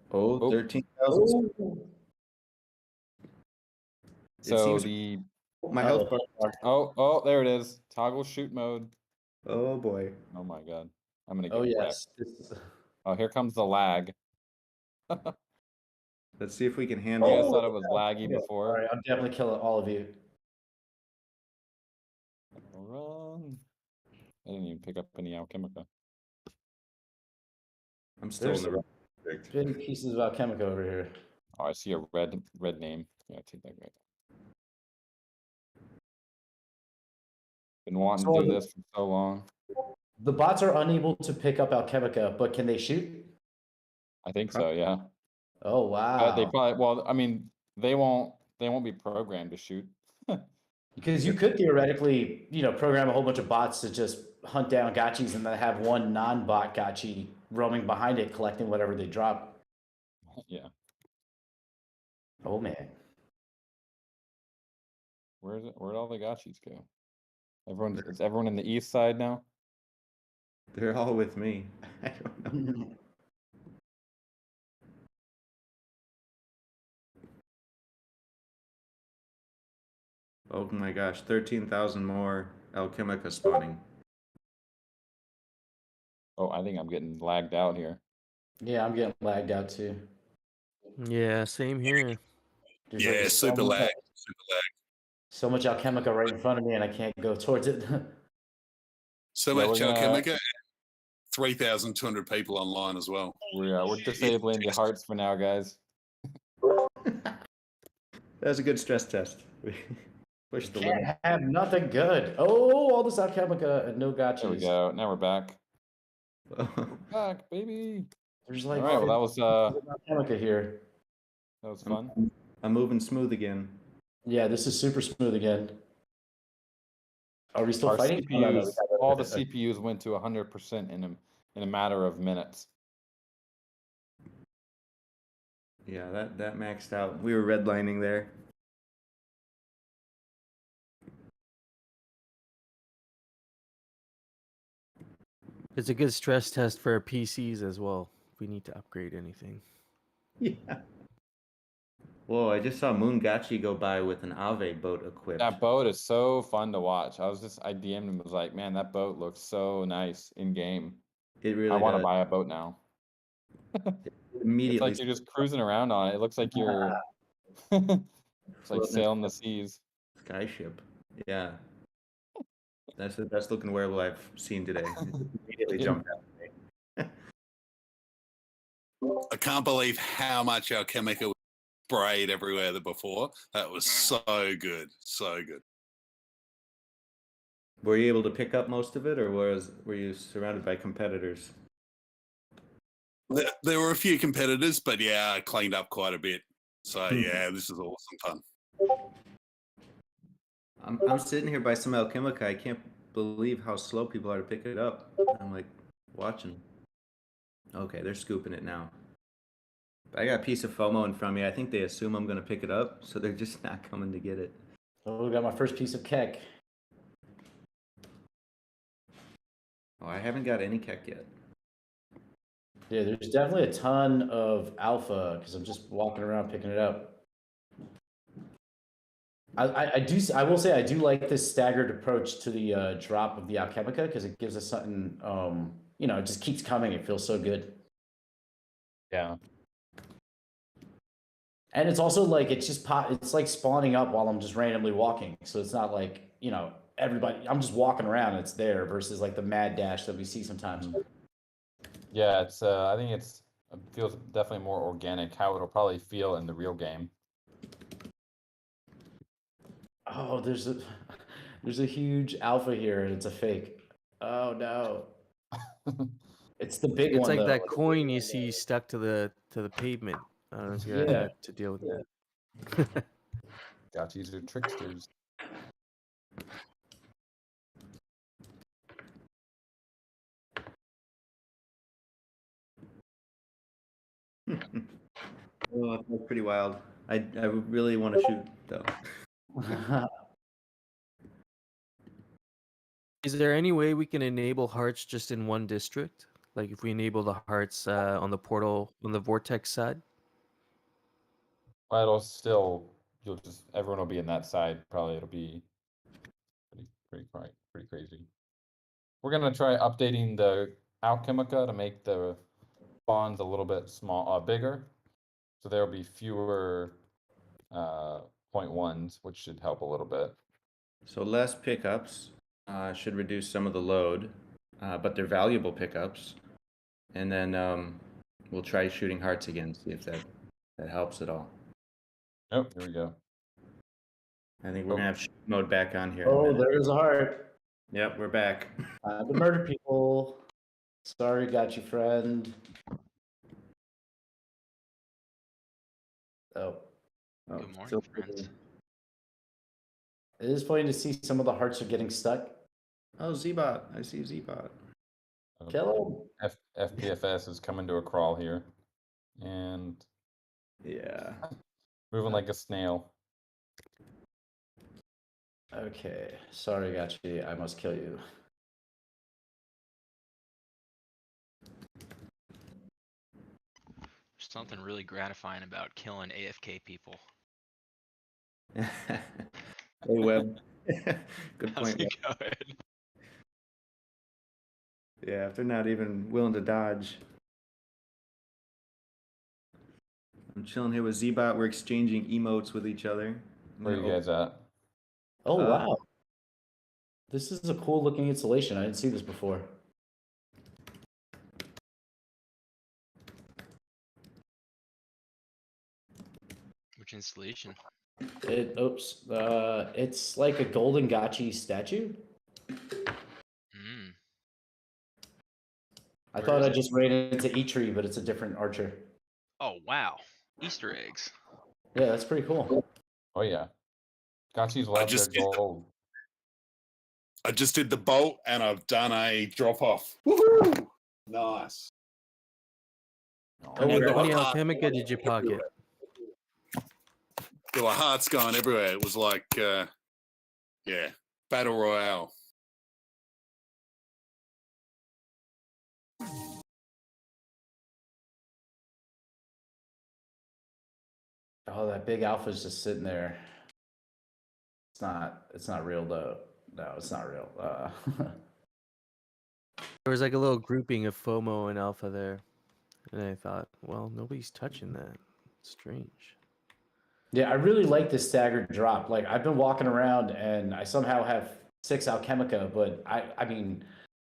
Oh, Oh. 13,000. So seems- My health bar. oh, there it is. Toggle shoot mode. Oh boy. Oh my god. I'm gonna get Oh wrecked. yes. Oh, here comes the lag. Let's see if we can You handle guys it. thought it was laggy All before. right, I'm definitely killing all of you. Run. I didn't even pick up any alchemica. I'm still There's in the big pieces of Alchemica over here. Oh, I see a red name. Yeah, take that guy. Been wanting to do this for so long. The bots are unable to pick up Alchemica, but can they shoot? I think so, yeah. Oh wow! They probably, well, I mean, they won't be programmed to shoot. Because you could theoretically, program a whole bunch of bots to just hunt down gotchis and then have one non-bot gotchi roaming behind it, collecting whatever they drop. Yeah. Oh man. Where'd all the gotchis go? Is everyone in the east side now? They're all with me. I don't know. Oh my gosh, 13,000 more Alchemica spawning. Oh, I think I'm getting lagged out here. Yeah, I'm getting lagged out too. Yeah, same here. There's Yeah, like super lag. Super lag. so much Alchemica right in front of me, and I can't go towards it. So Yeah, much we're gonna- Alchemica. 3,200 people online as well. We're disabling the hearts for now, guys. That was a good stress test. Push the limit. Can't have nothing good. Oh, all this Alchemica and no gotchis. There we go. Now we're back. Back, baby. There's like All right. Well, that was Alchemica here. fun. I'm moving smooth again. Yeah, this is super smooth again. Are we still Our fighting? Oh, no, no, we CPUs, got it. all the CPUs went to 100% in a matter of minutes. Yeah, that maxed out. We were redlining there. It's a good stress test for our PCs as well. If we need to upgrade anything. Yeah. Whoa, I just saw Moongachi go by with an Aave boat equipped. That boat is so fun to watch. I DM'd him and was like, man, that boat looks so nice in game. It really I want to does. buy a boat now. Immediately. It's like you're just cruising around on it. It looks like you're it's like sailing the seas. Skyship. Yeah. That's the best looking wearable I've seen today. Immediately jumped out. I can't believe how much Alchemica was sprayed everywhere before. That was so good. So good. Were you able to pick up most of it, or were you surrounded by competitors? There were a few competitors, but yeah, I cleaned up quite a bit. So yeah, this is awesome fun. I'm sitting here by some Alchemica. I can't believe how slow people are to pick it up. I'm like watching. Okay, they're scooping it now. I got a piece of FOMO in front of me. I think they assume I'm going to pick it up, so they're just not coming to get it. Oh, we got my first piece of kek. Oh, I haven't got any kek yet. Yeah, there's definitely a ton of alpha because I'm just walking around picking it up. I will say I do like this staggered approach to the drop of the Alchemica because it gives us something. It just keeps coming. It feels so good. Yeah. And it's also like it's like spawning up while I'm just randomly walking. So it's not like, everybody, I'm just walking around and it's there versus like the mad dash that we see sometimes. Yeah, it's I think it feels definitely more organic, how it'll probably feel in the real game. Oh, there's a huge alpha here and it's a fake. Oh no. It's the big It's one. like though. that coin you see stuck to the pavement. I don't know if you ever Yeah. had to deal with that. Gotchis are tricksters. Oh, that's pretty wild. I really want to shoot though. Is there any way we can enable hearts just in one district? Like if we enable the hearts on the portal on the vortex side? But it'll still, everyone will be in that side. Probably it'll be pretty crazy. We're gonna try updating the Alchemica to make the spawns a little bit bigger, so there will be fewer 0.1s, which should help a little bit. So less pickups should reduce some of the load, but they're valuable pickups. And then we'll try shooting hearts again, see if that helps at all. Oh, here we go. I think we're gonna have shoot mode back on here. Oh, there's a heart. Yep, we're back. The murder people. Sorry, got you, friend. Oh. Oh, Good morning, still- friends. It is funny to see some of the hearts are getting stuck. Oh, Z-Bot. I see Z-Bot. Kill him. FPFS is coming to a crawl here, and Yeah. moving like a snail. Okay. Sorry, got you. I must kill you. There's something really gratifying about killing AFK people. Hey, Web. Good How's point. it Web. going? Yeah, if they're not even willing to dodge. I'm chilling here with Z-Bot. We're exchanging emotes with each other. Where are you guys at? Oh, wow. This is a cool looking installation. I didn't see this before. Which installation? It's like a golden Gotchi statue. Hmm. I Where thought is I it? just ran into E-Tree, but it's a different archer. Oh wow. Easter eggs. Yeah, that's pretty cool. Oh yeah, Gotchi's love their just did the- gold. I just did the bolt and I've done a drop off. Woohoo! Nice. How many Alchemica did you pocket? There were hearts going everywhere. It was like, battle royale. Oh, that big alpha's just sitting there. It's not real though. No, it's not real. There was like a little grouping of FOMO and Alpha there. And I thought, well, nobody's touching that. Strange. Yeah, I really like this staggered drop. Like I've been walking around and I somehow have 6 Alchemica, but I mean,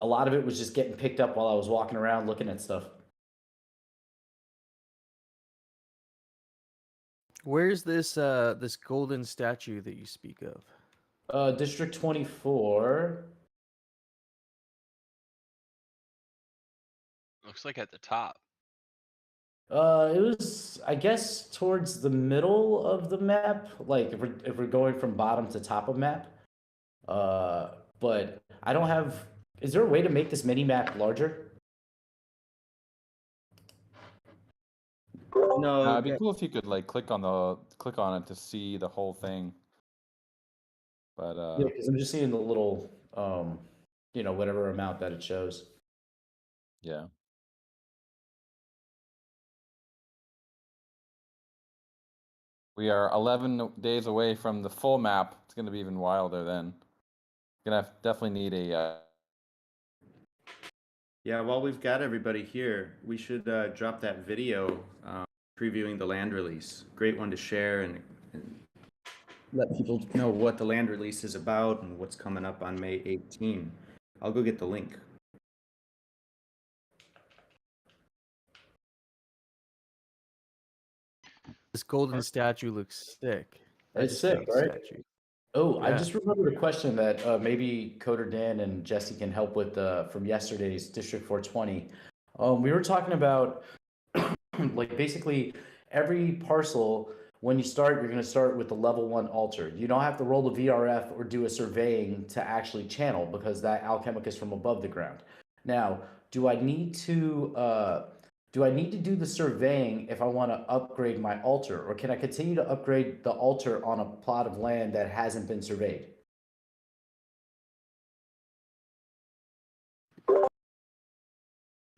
a lot of it was just getting picked up while I was walking around looking at stuff. Where's this this golden statue that you speak of? District 24. Looks like at the top. It was, I guess, towards the middle of the map. Like if we're going from bottom to top of map. But I don't have. Is there a way to make this mini map larger? No, It'd be cool if you could like click on it to see the whole thing. But Yeah, because I'm just seeing the little, whatever amount that it shows. yeah. We are 11 days away from the full map. It's going to be even wilder then. Definitely need a. Yeah, while we've got everybody here, we should drop that video previewing the land release. Great one to share and let people know what the land release is about and what's coming up on May 18. I'll go get the link. This golden statue looks sick. It's sick, right? Statue. Oh, I Yeah. just remembered a question that maybe Coder Dan and Jesse can help with from yesterday's District 420. We were talking about like basically every parcel. When you start, you're going to start with the level 1 altar. You don't have to roll the VRF or do a surveying to actually channel because that alchemic is from above the ground. Now, do I need to do I need to do the surveying if I want to upgrade my altar, or can I continue to upgrade the altar on a plot of land that hasn't been surveyed?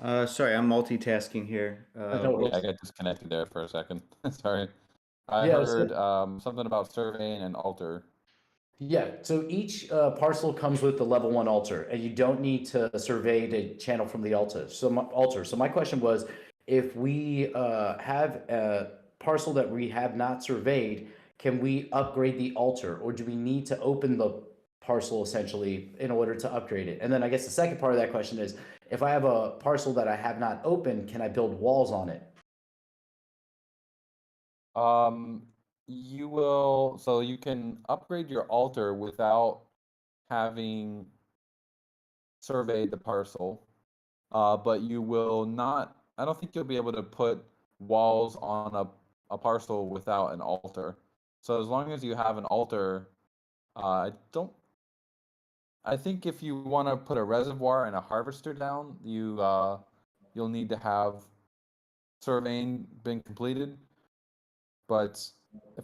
Sorry, I'm multitasking here. no Yeah, I got disconnected there for a second. Sorry. I Yeah, heard something about surveying and altar. Yeah, so each parcel comes with the level 1 altar, and you don't need to survey the channel from the altar. So my question was, if we have a parcel that we have not surveyed, can we upgrade the altar, or do we need to open the parcel essentially in order to upgrade it? And then I guess the second part of that question is, if I have a parcel that I have not opened, can I build walls on it? You will, so you can upgrade your altar without having surveyed the parcel, but you will not, I don't think you'll be able to put walls on a parcel without an altar. So as long as you have an altar, I think if you want to put a reservoir and a harvester down, you'll need to have surveying been completed. But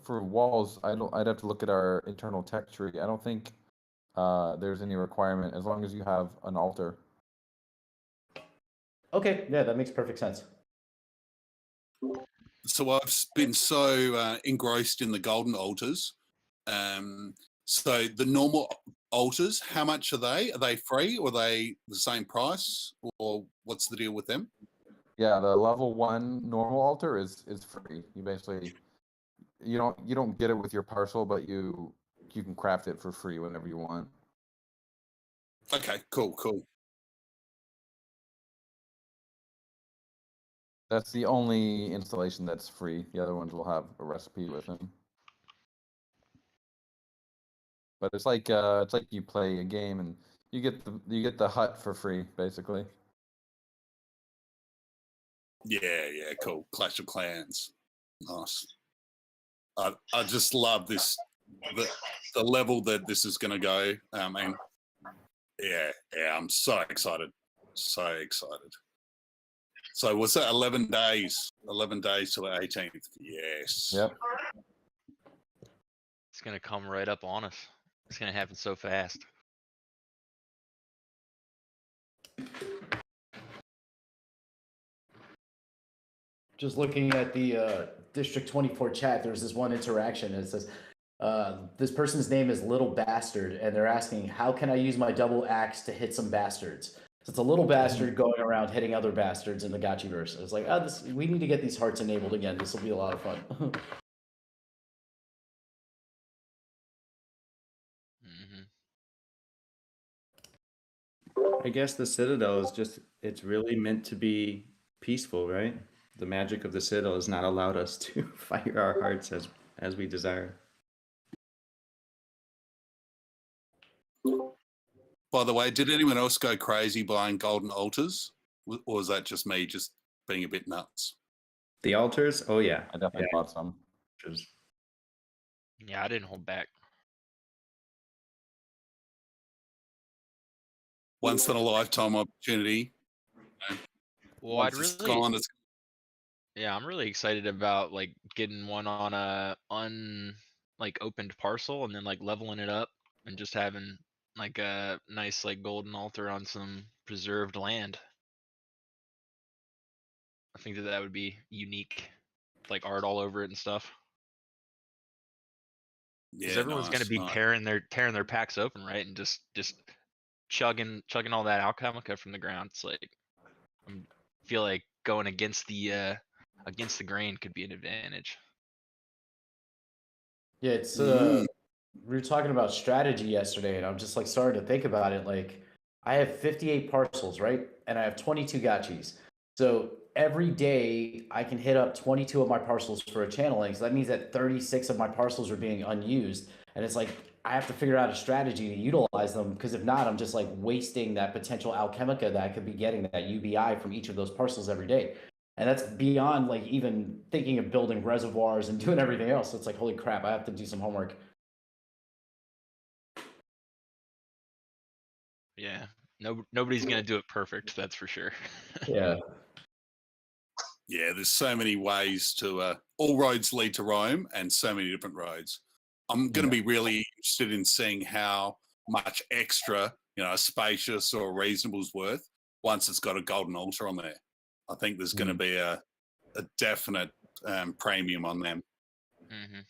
for walls, I'd have to look at our internal tech tree. I don't think there's any requirement as long as you have an altar. Okay, yeah, that makes perfect sense. So I've been so engrossed in the golden altars. So the normal altars, how much are they? Are they free, or are they the same price, or what's the deal with them? Yeah, the level 1 normal altar is free. You basically you don't get it with your parcel, but you can craft it for free whenever you want. Okay, cool. That's the only installation that's free. The other ones will have a recipe with them. But it's like you play a game and you get the hut for free, basically. Yeah, cool. Clash of Clans, nice. I just love this, the level that this is going to go. And yeah, I'm so excited, so excited. So what's that? 11 days. 11 days till the 18th. Yes. Yep. It's gonna come right up on us. It's gonna happen so fast. Just looking at the District 24 chat, there's this one interaction. And it says, this person's name is Little Bastard, and they're asking, how can I use my double axe to hit some bastards? So it's a little bastard going around hitting other bastards in the Gotchiverse. It's like, we need to get these hearts enabled again. This will be a lot of fun. I guess the Citadel is just, it's really meant to be peaceful, right? The magic of the Citadel has not allowed us to fire our hearts as we desire. By the way, did anyone else go crazy buying golden altars? Or is that just me just being a bit nuts? The altars? Oh, yeah. I definitely bought some. Yeah, I didn't hold back. Once in a lifetime opportunity. Well, Once it's gone, it's yeah, I'm really excited about like getting one on a opened parcel and then like leveling it up and just having like a nice like golden altar on some preserved land. I think that would be unique, like art all over it and stuff. Because yeah, everyone's gonna be tearing their packs open, right, and just chugging all that alchemica from the ground. It's like I feel like going against the grain could be an advantage. Yeah, it's we were talking about strategy yesterday, and I'm just like starting to think about it. Like, I have 58 parcels, right? And I have 22 gotchis. So every day I can hit up 22 of my parcels for a channeling. So that means that 36 of my parcels are being unused. And it's like I have to figure out a strategy to utilize them, because if not, I'm just like wasting that potential alchemica that I could be getting, that UBI from each of those parcels every day. And that's beyond like even thinking of building reservoirs and doing everything else. So it's like, holy crap, I have to do some homework. Yeah, nobody's gonna do it perfect. That's for sure. Yeah. Yeah, there's so many ways to all roads lead to Rome, and so many different roads. I'm going to be really interested in seeing how much extra, spacious or reasonable's worth once it's got a golden altar on there. I think there's going to be a definite premium on them. Mm-hmm.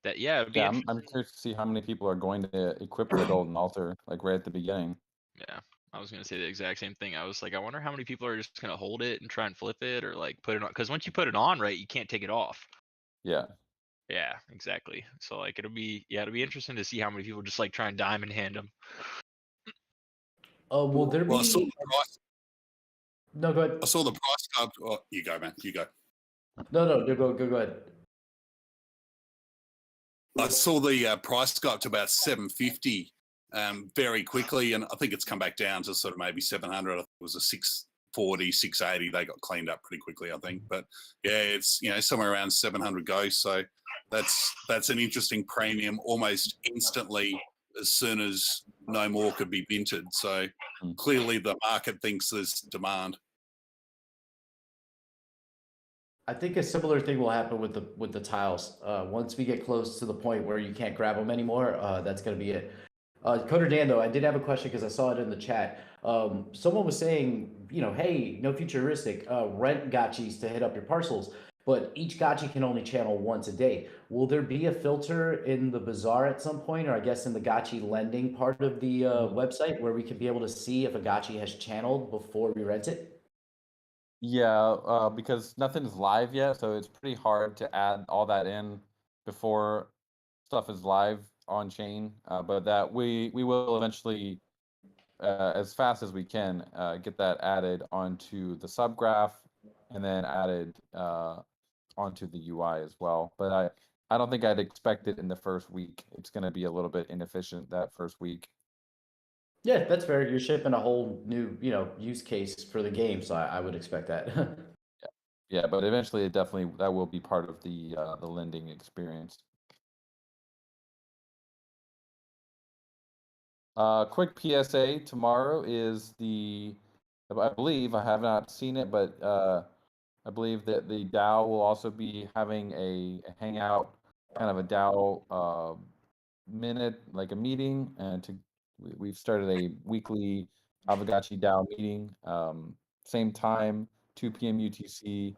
It'd be Yeah, I'm curious to see how many people are going to equip the golden altar, like right at the beginning. Yeah, I was gonna say the exact same thing. I was like, I wonder how many people are just gonna hold it and try and flip it, or like put it on. Because once you put it on, right, you can't take it off. Yeah. Yeah, exactly. So like, it'll be interesting to see how many people just like try and diamond hand them. Will there be? Well, I saw the price. No, go ahead. I saw the price card. Oh, you go, man. You go. No, go ahead. I saw the price go up to about $750 very quickly, and I think it's come back down to sort of maybe $700. I think it was a $640, $680. They got cleaned up pretty quickly, I think. But yeah, it's somewhere around $700 goes. So that's an interesting premium almost instantly as soon as no more could be minted. So clearly the market thinks there's demand. I think a similar thing will happen with the tiles. Once we get close to the point where you can't grab them anymore, that's going to be it. Coder Dan, though, I did have a question because I saw it in the chat. Someone was saying, hey, no futuristic, rent gotchis to hit up your parcels, but each gotchi can only channel once a day. Will there be a filter in the bazaar at some point, or I guess in the gotchi lending part of the website, where we can be able to see if a gotchi has channeled before we rent it? Yeah, because nothing's live yet, so it's pretty hard to add all that in before stuff is live on chain. But that we will eventually, as fast as we can, get that added onto the subgraph and then added onto the UI as well. But I don't think I'd expect it in the first week. It's going to be a little bit inefficient that first week. Yeah, that's fair. You're shipping a whole new, use case for the game, so I would expect that. Yeah, but eventually that will be part of the lending experience. Quick PSA, tomorrow is I believe, I have not seen it, but I believe that the DAO will also be having a hangout, kind of a DAO minute, like a meeting, and we've started a weekly Aavegotchi DAO meeting, same time, 2 p.m. UTC,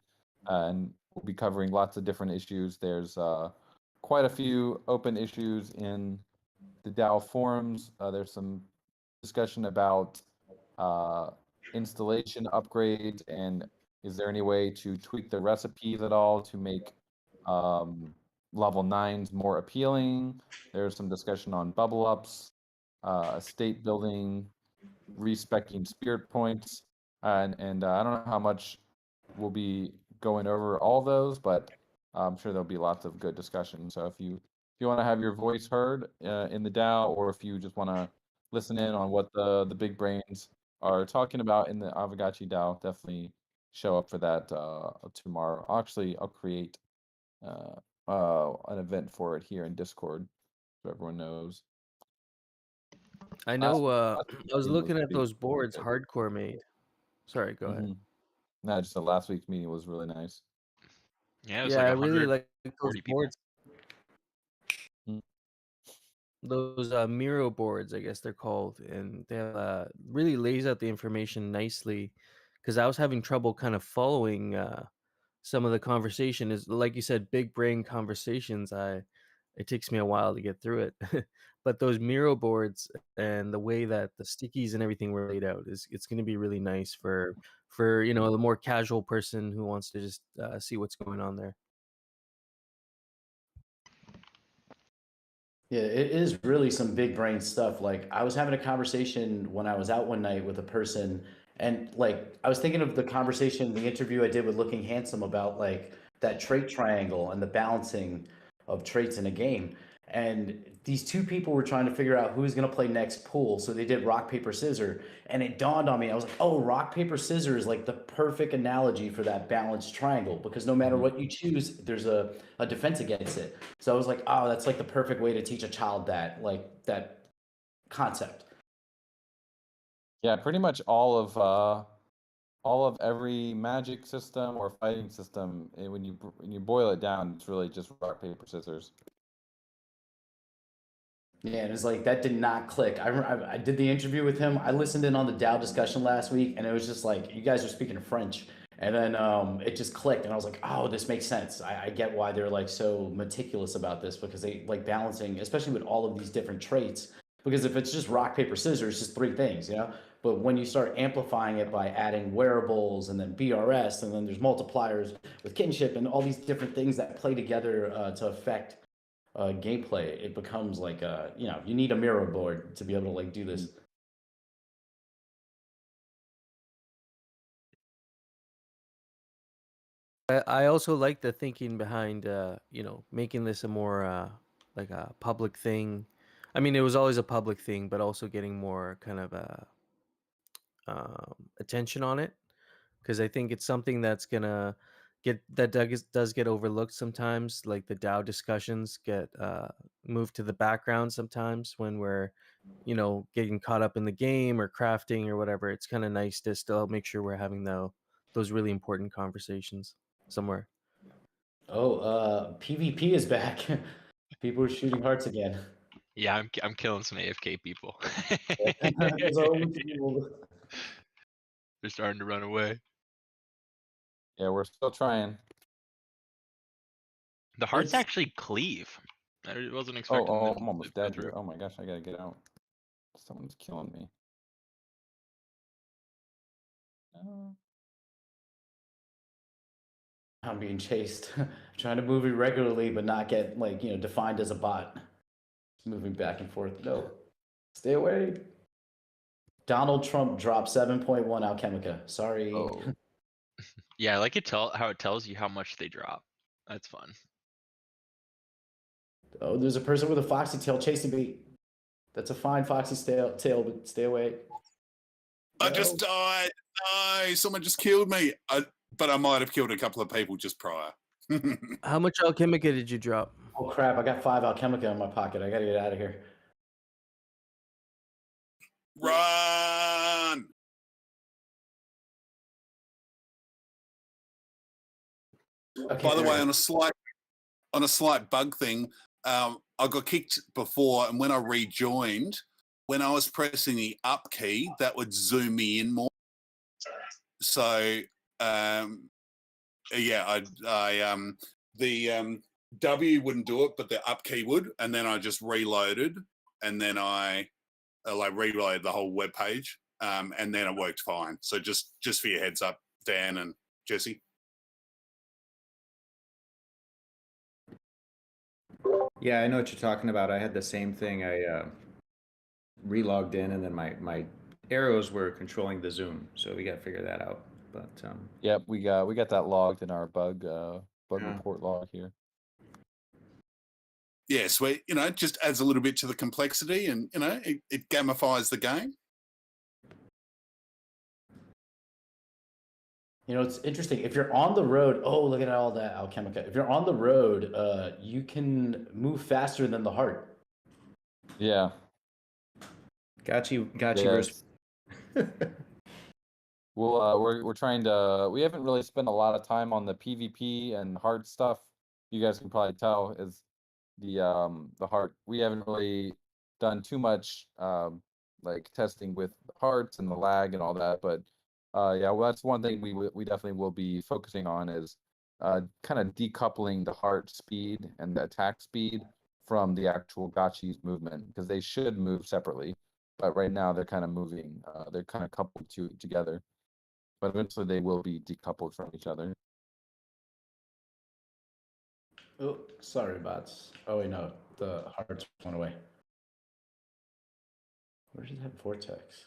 and we'll be covering lots of different issues. There's quite a few open issues in the DAO forums. There's some discussion about installation upgrades, and is there any way to tweak the recipes at all to make level 9s more appealing? There's some discussion on bubble ups, estate building, respecking spirit points, and I don't know how much we'll be going over all those, but I'm sure there'll be lots of good discussion. So if you want to have your voice heard in the DAO, or if you just want to listen in on what the big brains are talking about in the Aavegotchi DAO, definitely show up for that tomorrow. I'll create an event for it here in Discord so everyone knows. I know. Last I was meeting looking at pretty those boards good. Hardcore made. Sorry, go ahead. No, just the last week's meeting was really nice. Yeah, it was Yeah, like I really like those 140 people. boards. Those Miro boards, I guess they're called, and they really lays out the information nicely. Because I was having trouble kind of following some of the conversation. Is like you said, big brain conversations. It takes me a while to get through it. But those Miro boards and the way that the stickies and everything were laid out it's going to be really nice for the more casual person who wants to just see what's going on there. Yeah, it is really some big brain stuff. Like I was having a conversation when I was out one night with a person, and like I was thinking of the conversation, the interview I did with Looking Handsome about like that trait triangle and the balancing of traits in a game. And these two people were trying to figure out who was going to play next pool. So they did rock, paper, scissors. And it dawned on me. I was like, oh, rock, paper, scissors is like the perfect analogy for that balanced triangle because no matter what you choose, there's a defense against it. So I was like, oh, that's like the perfect way to teach a child that concept. Yeah, pretty much all of all of every magic system or fighting system, when you boil it down, it's really just rock, paper, scissors. Yeah, and it's like that did not click. I did the interview with him. I listened in on the DAO discussion last week, and it was just like you guys are speaking French, and then it just clicked, and I was like, oh, this makes sense. I get why they're like so meticulous about this because they like balancing, especially with all of these different traits. Because if it's just rock paper scissors, it's just three things, you know. But when you start amplifying it by adding wearables and then BRS, and then there's multipliers with kinship and all these different things that play together to affect gameplay, it becomes like you know, you need a mirror board to be able to like do this. I also like the thinking behind you know, making this a more like a public thing. I mean, it was always a public thing, but also getting more kind of attention on it, because I think it's something that's gonna does get overlooked sometimes. Like the DAO discussions get moved to the background sometimes when we're, you know, getting caught up in the game or crafting or whatever. It's kind of nice to still make sure we're having those really important conversations somewhere. Oh, PvP is back. People are shooting hearts again. Yeah, I'm killing some AFK people. There's always people. They're starting to run away. Yeah, we're still trying. The hearts It's- actually cleave. I wasn't Oh, expecting them I'm to almost go dead through. here. Oh my gosh, I gotta get out. Someone's killing me. I'm being chased. Trying to move irregularly, but not get like, you know, defined as a bot. Moving back and forth. No, stay away. Donald Trump dropped 7.1 Alchemica. Sorry. Oh, Yeah, I like how it tells you how much they drop. That's fun. Oh, there's a person with a foxy tail chasing me. That's a fine foxy tail, but stay away. I just died. No, someone just killed me. But I might have killed a couple of people just prior. How much Alchemica did you drop? Oh crap! I got 5 Alchemica in my pocket. I gotta get out of here. Run! Okay, By the there way, it on a slight bug thing, I got kicked before, and when I rejoined, when I was pressing the up key, that would zoom me in more. So, yeah, the W wouldn't do it, but the up key would, and then I just reloaded, and then I like reloaded the whole web page, and then it worked fine. So just for your heads up, Dan and Jesse. Yeah, I know what you're talking about. I had the same thing. I relogged in, and then my arrows were controlling the zoom, so we got to figure that out. But yep, we got that logged in our bug Yeah. report log here. Yeah, sweet. You know, it just adds a little bit to the complexity, and you know, it gamifies the game. You know, it's interesting. If you're on the road, oh, look at all that Alchemica. If you're on the road, you can move faster than the heart. Yeah. Gotchiverse. Well, we're trying to. We haven't really spent a lot of time on the PvP and hard stuff. You guys can probably tell is the heart. We haven't really done too much like testing with hearts and the lag and all that. But yeah, well, that's one thing we definitely will be focusing on is kind of decoupling the heart speed and the attack speed from the actual Gotchi's movement, because they should move separately. But right now they're kind of moving. They're kind of coupled together. But eventually they will be decoupled from each other. Oh, sorry, bots. Oh, wait, no. The hearts went away. Where did that vortex?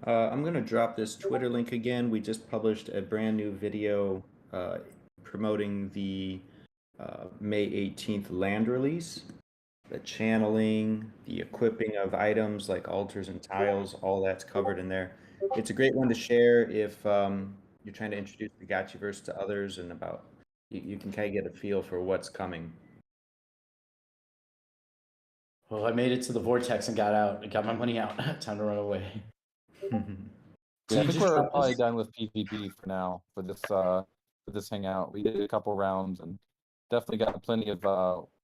I'm going to drop this Twitter link again. We just published a brand new video promoting the May 18th land release. The channeling, the equipping of items like altars and tiles, all that's covered in there. It's a great one to share if you're trying to introduce the Gotchiverse to others and about you can kind of get a feel for what's coming. Well, I made it to the vortex and got out. I got my money out. Time to run away. So Yeah, I you think just we're dropped probably this? done with PvP for now for this hangout. We did a couple rounds and definitely got plenty of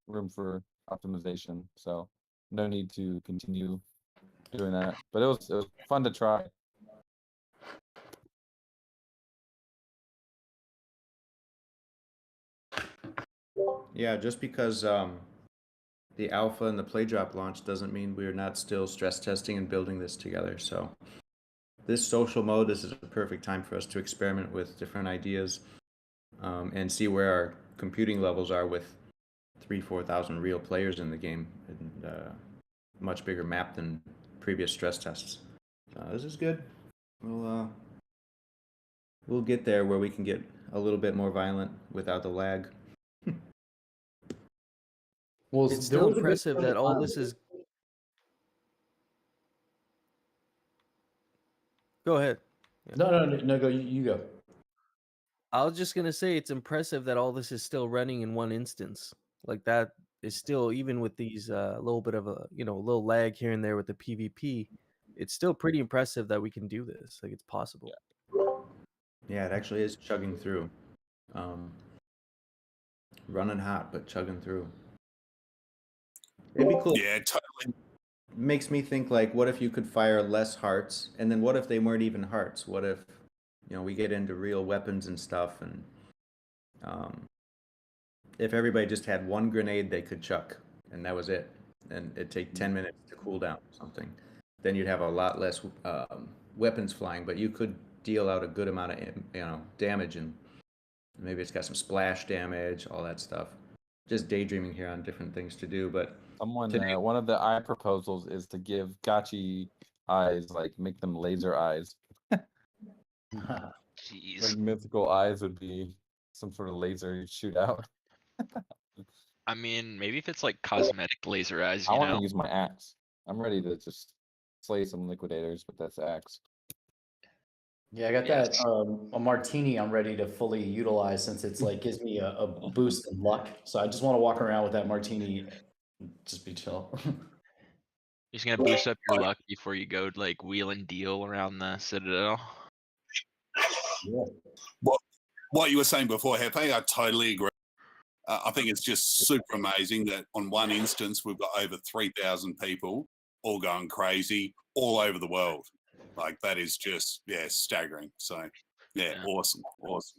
room for optimization. So no need to continue doing that. But it was fun to try. Yeah, just because the alpha and the play drop launch doesn't mean we're not still stress testing and building this together. So this social mode, this is a perfect time for us to experiment with different ideas and see where our computing levels are with 3,000-4,000 real players in the game, and much bigger map than previous stress tests. So this is good. We'll get there where we can get a little bit more violent without the lag. Well, It's there still was a good impressive that all time. this is. Go ahead. No, go. You go. I was just gonna say it's impressive that all this is still running in one instance. Like that is still, even with these little bit of a little lag here and there with the PvP, it's still pretty impressive that we can do this. Like it's possible. Yeah, it actually is chugging through. Running hot, but chugging through. It'd be cool. Yeah, totally. Makes me think, like, what if you could fire less hearts, and then what if they weren't even hearts? What if, we get into real weapons and stuff, and if everybody just had one grenade they could chuck, and that was it, and it'd take 10 minutes to cool down or something, then you'd have a lot less weapons flying, but you could deal out a good amount of damage, and maybe it's got some splash damage, all that stuff. Just daydreaming here on different things to do, but Someone today, one of the eye proposals is to give Gotchi eyes, like make them laser eyes. Jeez. Like mythical eyes would be some sort of laser you shoot out. I mean, maybe if it's like cosmetic laser eyes, I you want know. to use my axe. I'm ready to just slay some liquidators with this axe. Yeah, I got Yes. that a martini I'm ready to fully utilize, since it's like gives me a boost in luck. So I just want to walk around with that martini, and just be chill. You're just gonna boost up your luck before you go like wheel and deal around the Citadel. Yeah. What you were saying before, Hefe, I totally agree. I think it's just super amazing that on one instance we've got over 3,000 people all going crazy all over the world. Like that is just staggering. So Yeah. awesome. Yeah, With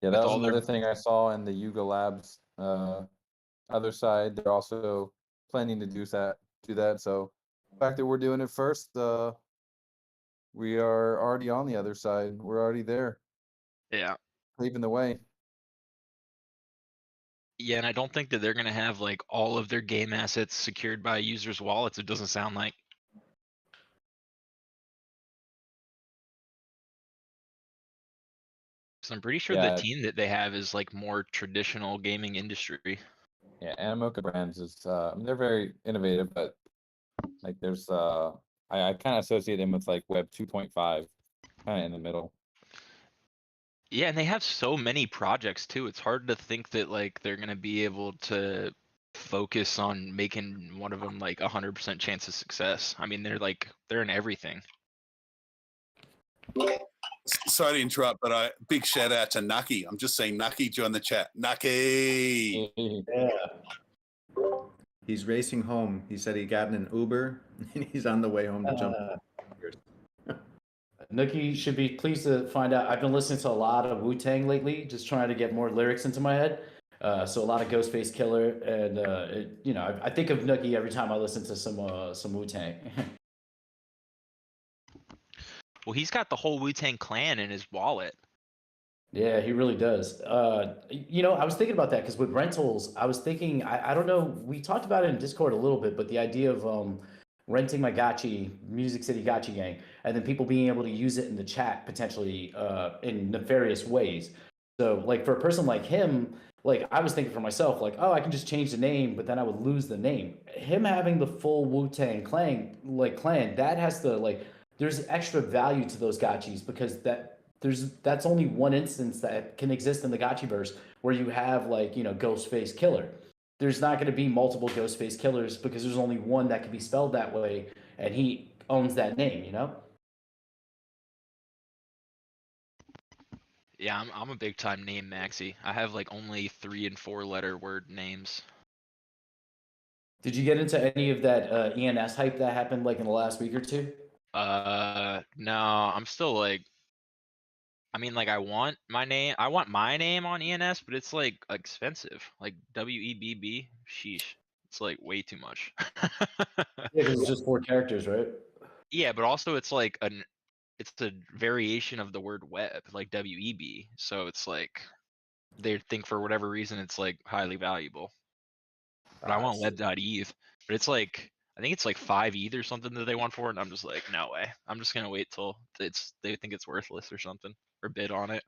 that was all their- another thing I saw in the Yuga Labs other side. They're also planning to do that. So the fact that we're doing it first, we are already on the other side. We're already there, Yeah. paving the way. Yeah, and I don't think that they're gonna have like all of their game assets secured by users' wallets. It doesn't sound like. So I'm pretty sure Yeah. the team that they have is like more traditional gaming industry. Yeah, Animoca Brands is they're very innovative, but like there's I kind of associate them with like Web 2.5, kind of in the middle. Yeah, and they have so many projects too. It's hard to think that like they're gonna be able to focus on making one of them like 100% chance of success. I mean, they're in everything. Sorry to interrupt, but big shout out to Nucky. I'm just seeing Nucky join the chat. Nucky. Yeah. he's racing home. He said he got in an Uber, and he's on the way home to jump. Nookie should be pleased to find out I've been listening to a lot of Wu-Tang lately, just trying to get more lyrics into my head. So a lot of Ghostface Killer, and I think of Nookie every time I listen to some Wu-Tang. Well, he's got the whole Wu-Tang Clan in his wallet. Yeah, he really does. I was thinking about that because with rentals, I was thinking, I don't know, we talked about it in Discord a little bit, but the idea of renting my Gotchi, Music City Gotchi Gang, and then people being able to use it in the chat potentially in nefarious ways. So, like, for a person like him, like, I was thinking for myself, like, oh, I can just change the name, but then I would lose the name. Him having the full Wu-Tang clan, that has to, like, there's extra value to those Gotchis because that That's only one instance that can exist in the Gotchiverse where you have like, Ghostface Killer. There's not going to be multiple Ghostface Killers because there's only one that can be spelled that way, and he owns that name. Yeah, I'm a big time name maxi. I have like only 3 and 4 letter word names. Did you get into any of that ENS hype that happened like in the last week or two? No, I'm still like, I mean, like I want my name on ENS, but it's like expensive. Like WEBB, sheesh, it's like way too much. Yeah, because it's just 4 characters, right? Yeah, but also it's like it's a variation of the word web, like WEB. So it's like they think for whatever reason it's like highly valuable. But I want So- web.eth, but it's like I think it's like 5 ETH or something that they want for it, and I'm just like, no way. I'm just gonna wait till they think it's worthless or something, or bid on it.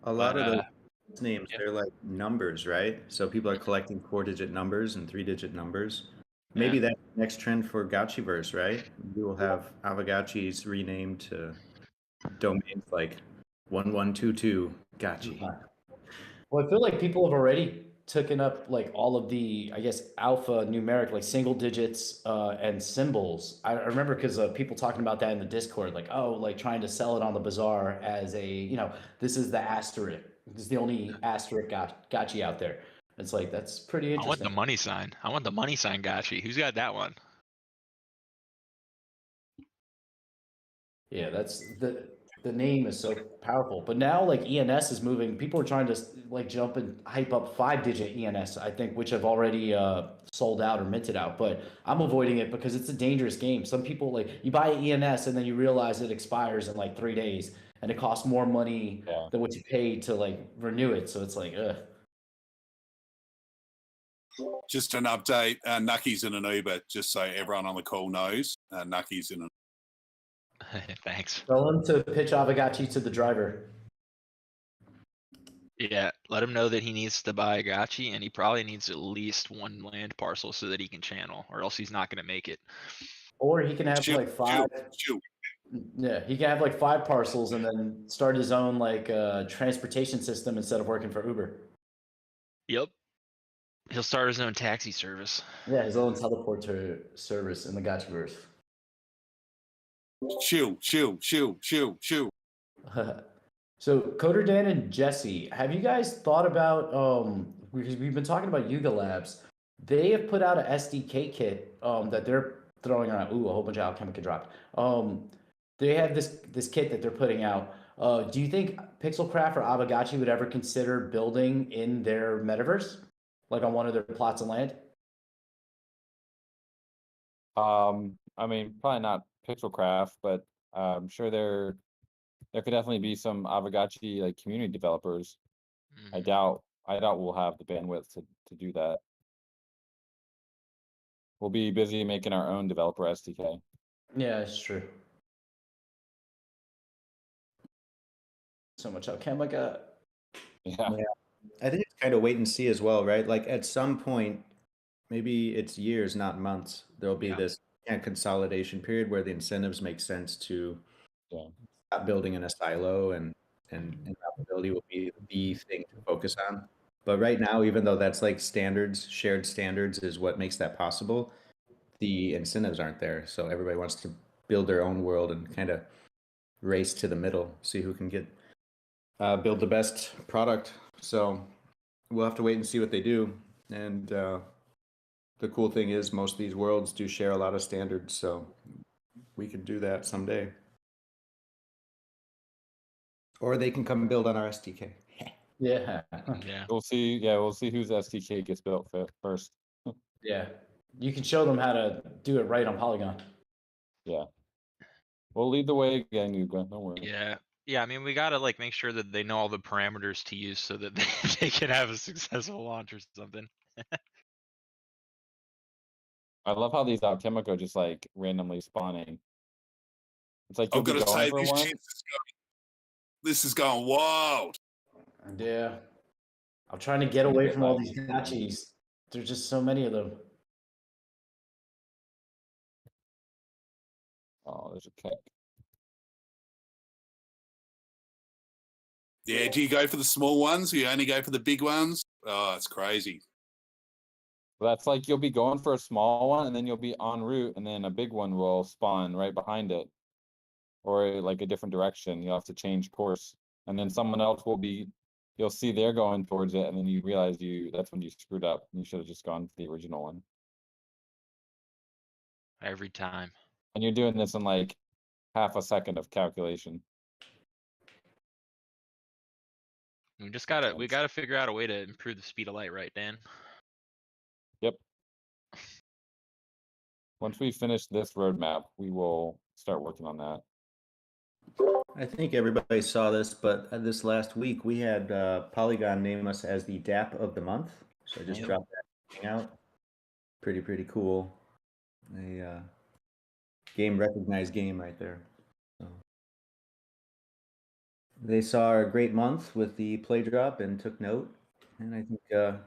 A lot of But those names, yeah. they're like numbers, right? So people are collecting 4-digit numbers and 3-digit numbers. Maybe that's the next trend for Gotchiverse, right? We will have Aavegotchis renamed to domains like 1122 Gotchi. Well, I feel like people have already taken up like all of the, I guess, alpha numeric, like single digits and symbols. I remember because people talking about that in the Discord, like, oh, like trying to sell it on the bazaar as this is the asterisk. This is the only asterisk gotchi out there. It's like, that's pretty I want the interesting. money sign. I want the money sign Gotchi. Who's got that one? Yeah, that's the name is so powerful. But now like ENS is moving. People are trying to like jump and hype up 5-digit ENS, I think, which have already sold out or minted out. But I'm avoiding it because it's a dangerous game. Some people like you buy ENS and then you realize it expires in like 3 days and it costs more money than what you paid to like renew it. So it's like, ugh. Just an update. Nucky's in an Uber, just so everyone on the call knows. Nucky's in an Thanks. Tell him to pitch Aavegotchi to the driver. Yeah, let him know that he needs to buy a Gotchi, and he probably needs at least 1 land parcel so that he can channel, or else he's not gonna make it. Or he can have like 5. Shoot. Yeah, he can have like 5 parcels and then start his own like transportation system instead of working for Uber. Yep. He'll start his own taxi service. Yeah, his own teleporter service in the Gotchiverse. Shoo. So Coder Dan and Jesse, have you guys thought about because we've been talking about Yuga Labs. They have put out a SDK kit that they're throwing around. Ooh, a whole bunch of alchemica dropped. They have this kit that they're putting out. Do you think Pixelcraft or Aavegotchi would ever consider building in their metaverse, like on one of their plots of land? I mean, probably not Pixelcraft, but I'm sure there could definitely be some Aavegotchi like community developers. I Mhm. doubt we'll have the bandwidth to do that. We'll be busy making our own developer SDK. Yeah, it's true. So much alchemica. Yeah. I think it's kind of wait and see as well, right? Like at some point, maybe it's years, not months, there'll be this consolidation period where the incentives make sense to stop building in a silo and interoperability will be the thing to focus on. But right now, even though that's like standards, shared standards is what makes that possible, the incentives aren't there. So everybody wants to build their own world and kind of race to the middle, see who can get build the best product. So we'll have to wait and see what they do. And the cool thing is most of these worlds do share a lot of standards, so we could do that someday. Or they can come build on our SDK. Yeah. Yeah. We'll see. Yeah, we'll see whose SDK gets built first. Yeah. You can show them how to do it right on Polygon. Yeah. We'll lead the way again, Yuga. Don't worry. Yeah. Yeah, I mean, we gotta like make sure that they know all the parameters to use so that they can have a successful launch or something. I love how these Alchemica just like randomly spawning. It's like you'll I've be got to going say, for one. this is going wild. Yeah. I'm trying to get away from all these gotchis. There's just so many of them. Oh, there's a kick. Yeah, do you go for the small ones? Or you only go for the big ones? Oh, it's crazy. That's like you'll be going for a small one, and then you'll be en route, and then a big one will spawn right behind it, or like a different direction. You'll have to change course, and then someone else will be. You'll see they're going towards it, and then you realize that's when you screwed up. You should have just gone for the original one. Every time. And you're doing this in like half a second of calculation. We gotta figure out a way to improve the speed of light, right, Dan? Yep. Once we finish this roadmap, we will start working on that. I think everybody saw this, but this last week we had Polygon name us as the DApp of the month. So I just Yep. dropped that thing out. Pretty cool. A game recognized game right there. So they saw a great month with the play drop and took note. And I think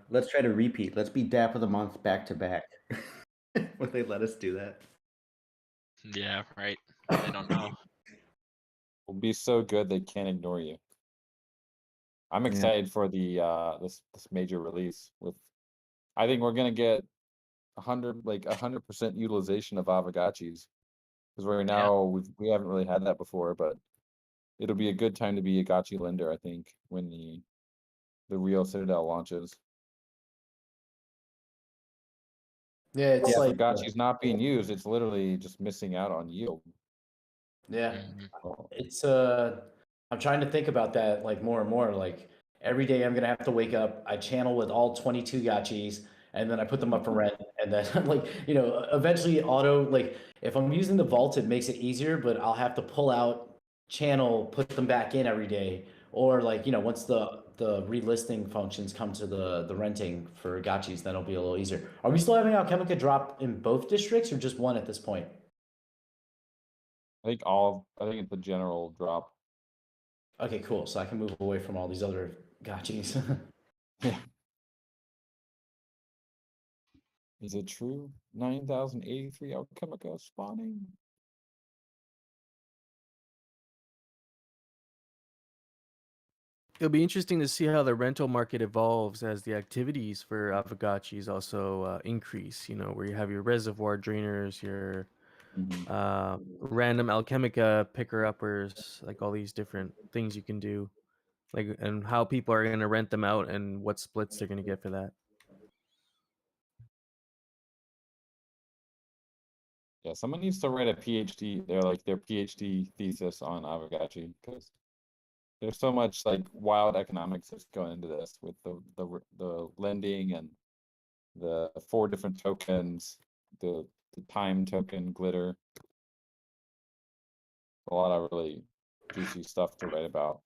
let's try to repeat. Let's be DApp of the month back to back. Would they let us do that? Yeah, right. I don't know. Will be so good they can't ignore you. I'm Yeah. excited for the this major release. I think we're gonna get 100% utilization of Aavegotchis, because right now we haven't really had that before, but it'll be a good time to be a Gotchi lender, I think, when the real Citadel launches. Yeah, it's If like Aavegotchi's not being used, it's literally just missing out on yield. yeah. Mhm. It's I'm trying to think about that like more and more. Like every day I'm gonna have to wake up, I channel with all 22 gotchis, and then I put them up for rent, and then like, eventually auto, like if I'm using the vault, it makes it easier, but I'll have to pull out, channel, put them back in every day. Or like, once the relisting functions come to the renting for gotchis, then it'll be a little easier. Are we still having Alchemica drop in both districts or just one at this point? I think it's the general drop. Okay, cool. So I can move away from all these other gotchis. Yeah. Is it true? 9,083 Alchemica spawning? It'll be interesting to see how the rental market evolves as the activities for Aavegotchis also increase. Where you have your reservoir drainers, your random Alchemica picker-uppers, like all these different things you can do, like, and how people are going to rent them out and what splits they're going to get for that. Yeah, someone needs to write a PhD. Their PhD thesis on Aavegotchi, because there's so much like wild economics that's going into this with the lending and the 4 different tokens, the time token, glitter. A lot of really juicy stuff to write about.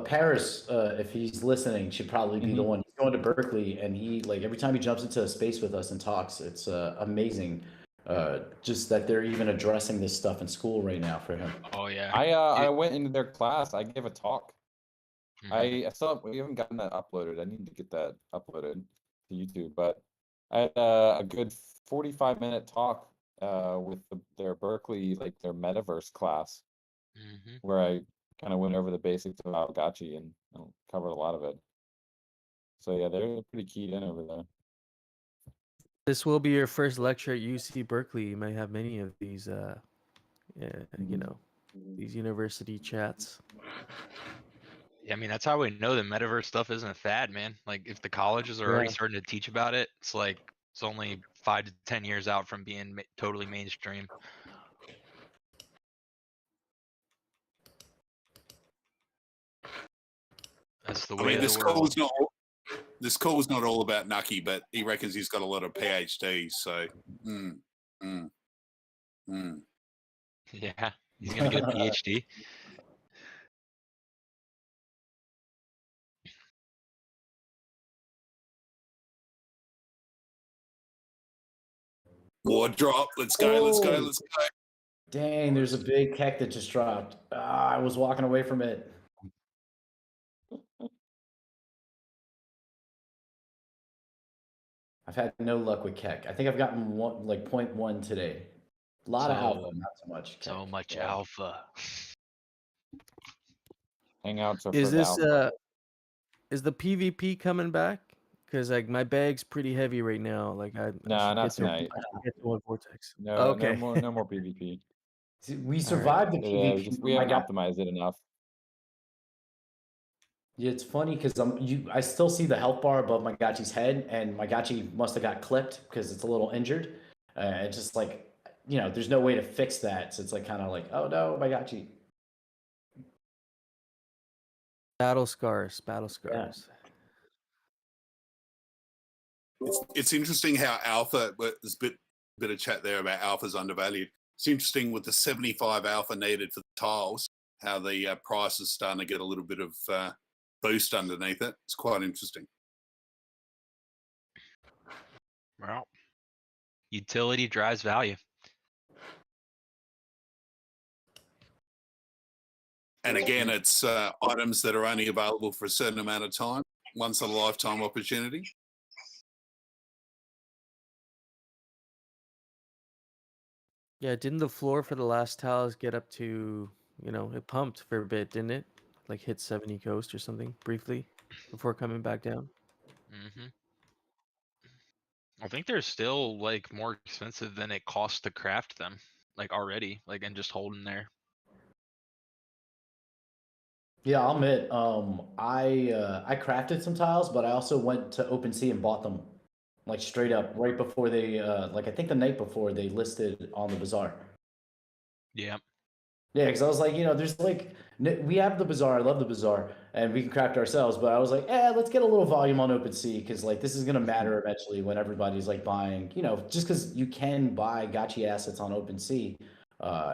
Paris, if he's listening, should probably be the one. He's going to Berkeley, and he, like, every time he jumps into a space with us and talks, it's amazing. Just that they're even addressing this stuff in school right now for him. Oh yeah. I went into their class. I gave a talk. Mhm. I still we haven't gotten that uploaded. I need to get that uploaded to YouTube. But I had a good 45-minute talk with their Berkeley, like their metaverse class, Mhm. where I kind of went over the basics of Aavegotchi and covered a lot of it. So yeah, they're pretty keyed in over there. This will be your first lecture at UC Berkeley. You might have many of these, these university chats. Yeah, I mean that's how we know the metaverse stuff isn't a fad, man. Like if the colleges are already Yeah. starting to teach about it, it's like it's only 5 to 10 years out from being totally mainstream. That's the I way mean, of the world. this call's not all about Nucky, but he reckons he's got a lot of PhDs. So, Yeah, he's gonna get a PhD. War drop. Let's go. Let's go. Oh. Let's go. Dang, there's a big keck that just dropped. I was walking away from it. I've had no luck with keck. I think I've gotten one, like 0.1 today. A lot of alpha, not so much. So keck. much Yeah. alpha. Hangouts are Is for the this alpha. is the PvP coming back? Because like my bag's pretty heavy right now. Like I Nah, should not get to tonight. I should get to one vortex. No, Okay. no more PvP. See, we right. survived the Yeah, PvP. we I haven't got optimized it enough. Yeah, it's funny because I still see the health bar above my Gotchi's head, and my Gotchi must have got clipped because it's a little injured. It's just like, there's no way to fix that. So it's like kind of like, oh no, my Gotchi. Battle scars. Yeah. It's interesting how alpha. There's a bit of chat there about alpha's undervalued. It's interesting with the 75 alpha needed for the tiles, how the price is starting to get a little bit of boost underneath it. It's quite interesting. Well, utility drives value. And again, it's items that are only available for a certain amount of time, once in a lifetime opportunity. Yeah, didn't the floor for the last tiles get up to, it pumped for a bit, didn't it? Like hit 70 coast or something briefly before coming back down. Mm-hmm. I think they're still like more expensive than it costs to craft them, like already, like and just hold them there. Yeah, I'll admit, I crafted some tiles, but I also went to OpenSea and bought them, like straight up right before they, like I think the night before they listed on the bazaar. Yeah. Yeah, because I was like, there's like we have the bazaar. I love the bazaar, and we can craft ourselves. But I was like, let's get a little volume on OpenSea because like this is gonna matter eventually when everybody's like buying. Just because you can buy Gotchi assets on OpenSea,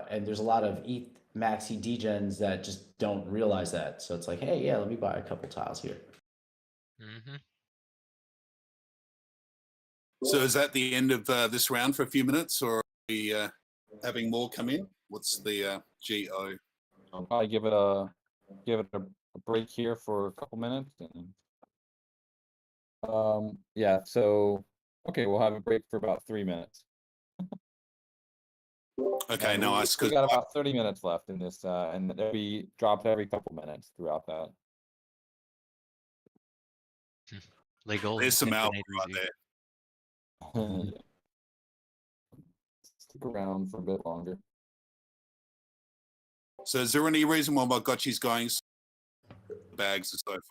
and there's a lot of ETH maxi degens that just don't realize that. So it's like, hey, yeah, let me buy a couple tiles here. Mm-hmm. So is that the end of this round for a few minutes, or are we having more come in? What's the GO? I'll probably give it a break here for a couple minutes. And, yeah, so okay, we'll have a break for about 3 minutes. Okay, And nice. We got about 30 minutes left in this, and they'll be dropped every couple minutes throughout that. Legal. There's some alpha infinite right there. Stick around for a bit longer. So is there any reason why my Gotchi's going bags and so forth?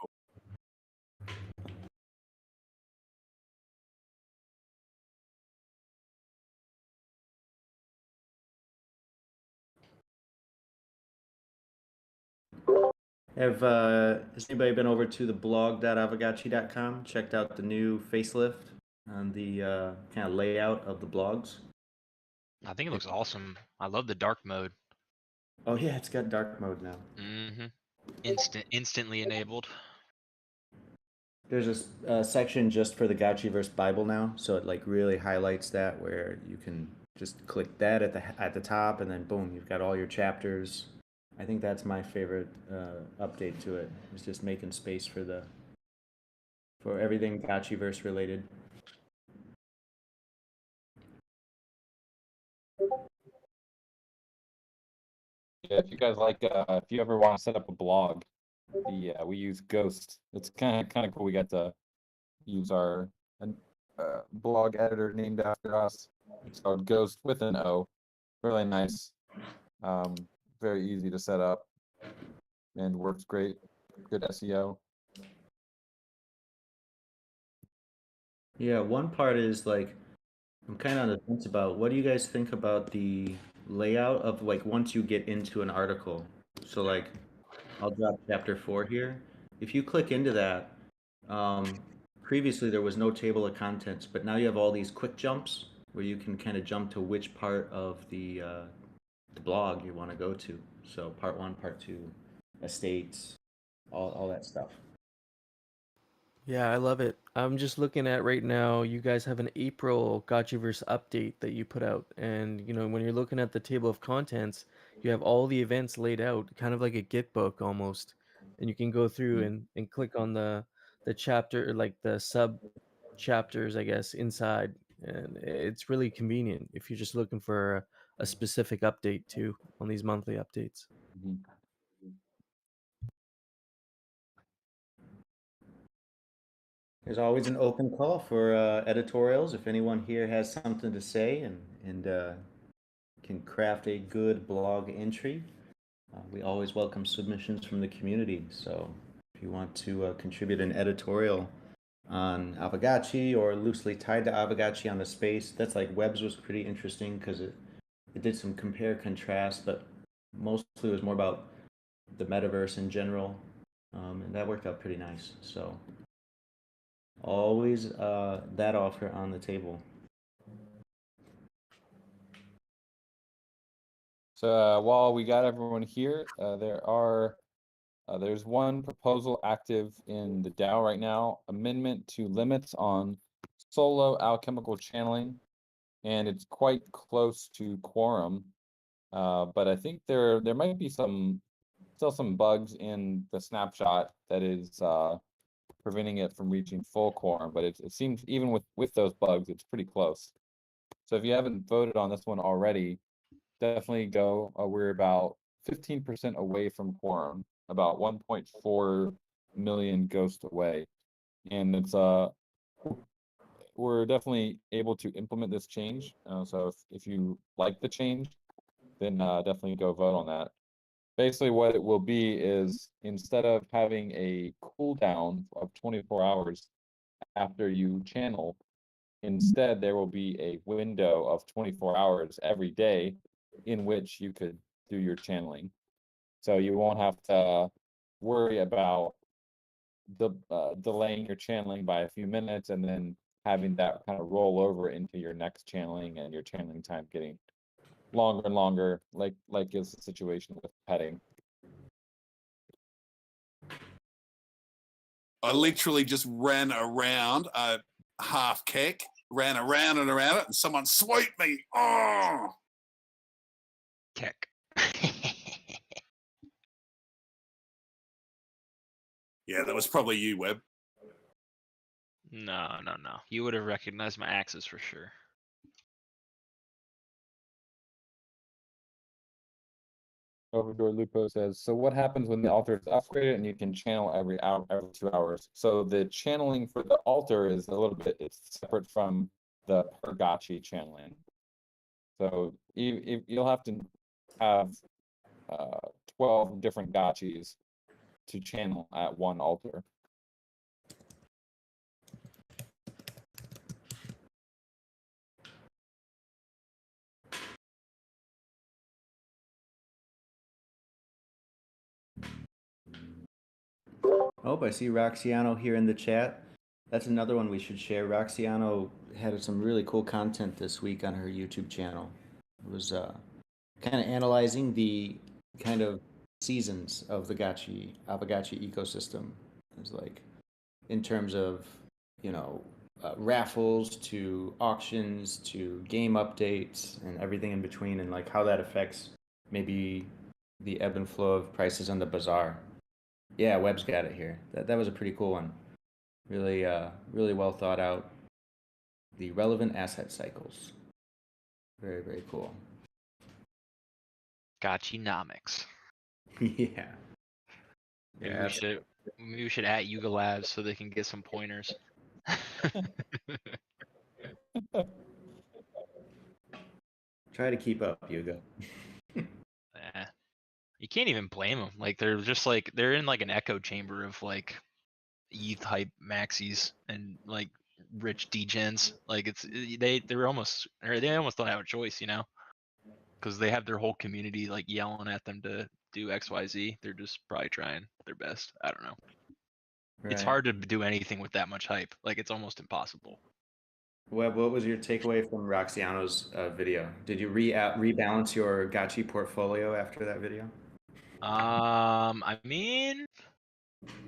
Has anybody been over to the blog.aavegotchi.com? Checked out the new facelift on the kind of layout of the blogs? I think it looks awesome. I love the dark mode. Oh yeah, it's got dark mode now. Mm-hmm. Instantly enabled. There's a section just for the Gotchiverse Bible now, so it like really highlights that, where you can just click that at the top, and then boom, you've got all your chapters. I think that's my favorite update to it. It's just making space for everything Gotchiverse related. Yeah, if you guys like, if you ever want to set up a blog, we use Ghost. It's kind of cool. We got to use our blog editor named after us. It's called Ghost with an O. Really nice. Very easy to set up and works great. Good SEO. Yeah, one part is like, I'm kind of on the fence about, what do you guys think about the layout of like once you get into an article? So like, I'll drop chapter 4 here. If you click into that, previously there was no table of contents, but now you have all these quick jumps where you can kind of jump to which part of the blog you want to go to. So part 1, part 2, estates, all that stuff. Yeah, I love it. I'm just looking at right now, you guys have an April Gotchiverse update that you put out. And, when you're looking at the table of contents, you have all the events laid out, kind of like a Git book almost. And you can go through and click on the chapter, like the sub chapters, I guess, inside. And it's really convenient if you're just looking for a specific update too on these monthly updates. Mhm. There's always an open call for editorials. If anyone here has something to say and can craft a good blog entry, we always welcome submissions from the community. So if you want to contribute an editorial on Aavegotchi or loosely tied to Aavegotchi on the space, that's like Webs was pretty interesting because it did some compare contrast, but mostly it was more about the metaverse in general, and that worked out pretty nice. So always that offer on the table. So while we got everyone here, there's one proposal active in the DAO right now, amendment to limits on solo alchemical channeling, and it's quite close to quorum. But I think there might be still some bugs in the snapshot that is preventing it from reaching full quorum. But it seems even with those bugs, it's pretty close. So if you haven't voted on this one already, definitely go. We're about 15% away from quorum, about 1.4 million ghosts away, and it's we're definitely able to implement this change. So if you like the change, then definitely go vote on that. Basically, what it will be is instead of having a cooldown of 24 hours after you channel, instead there will be a window of 24 hours every day in which you could do your channeling. So you won't have to worry about delaying your channeling by a few minutes and then having that kind of roll over into your next channeling and your channeling time getting longer and longer, like is the situation with petting. I literally just ran around a half keg, ran around and around it, and someone swiped me. Oh, Keck. yeah, that was probably you, Webb. No. You would have recognized my axes for sure. Overdor Lupo says, so what happens when the altar is upgraded and you can channel every 2 hours? So the channeling for the altar is it's separate from the per gotchi channeling. So you'll have to have 12 different gotchis to channel at one altar. Oh, I see Roxiano here in the chat. That's another one we should share. Roxiano had some really cool content this week on her YouTube channel. It was kind of analyzing the kind of seasons of the Aavegotchi ecosystem. It was like in terms of, raffles to auctions to game updates and everything in between, and like how that affects maybe the ebb and flow of prices on the bazaar. Yeah, Webb's got it here. That was a pretty cool one. Really, really well thought out. The relevant asset cycles. Very, very cool. Gotchinomics. Yeah. Maybe we should at Yuga Labs so they can get some pointers. Try to keep up, Yuga. Eh, you can't even blame them. Like they're in like an echo chamber of like ETH hype maxis and like rich degens. Like they almost don't have a choice, because they have their whole community like yelling at them to do XYZ. They're just probably trying their best. I don't know. It's Right. hard to do anything with that much hype. Like it's almost impossible. Webb, what was your takeaway from Roxiano's video? Did you rebalance your Gotchi portfolio after that video? I mean,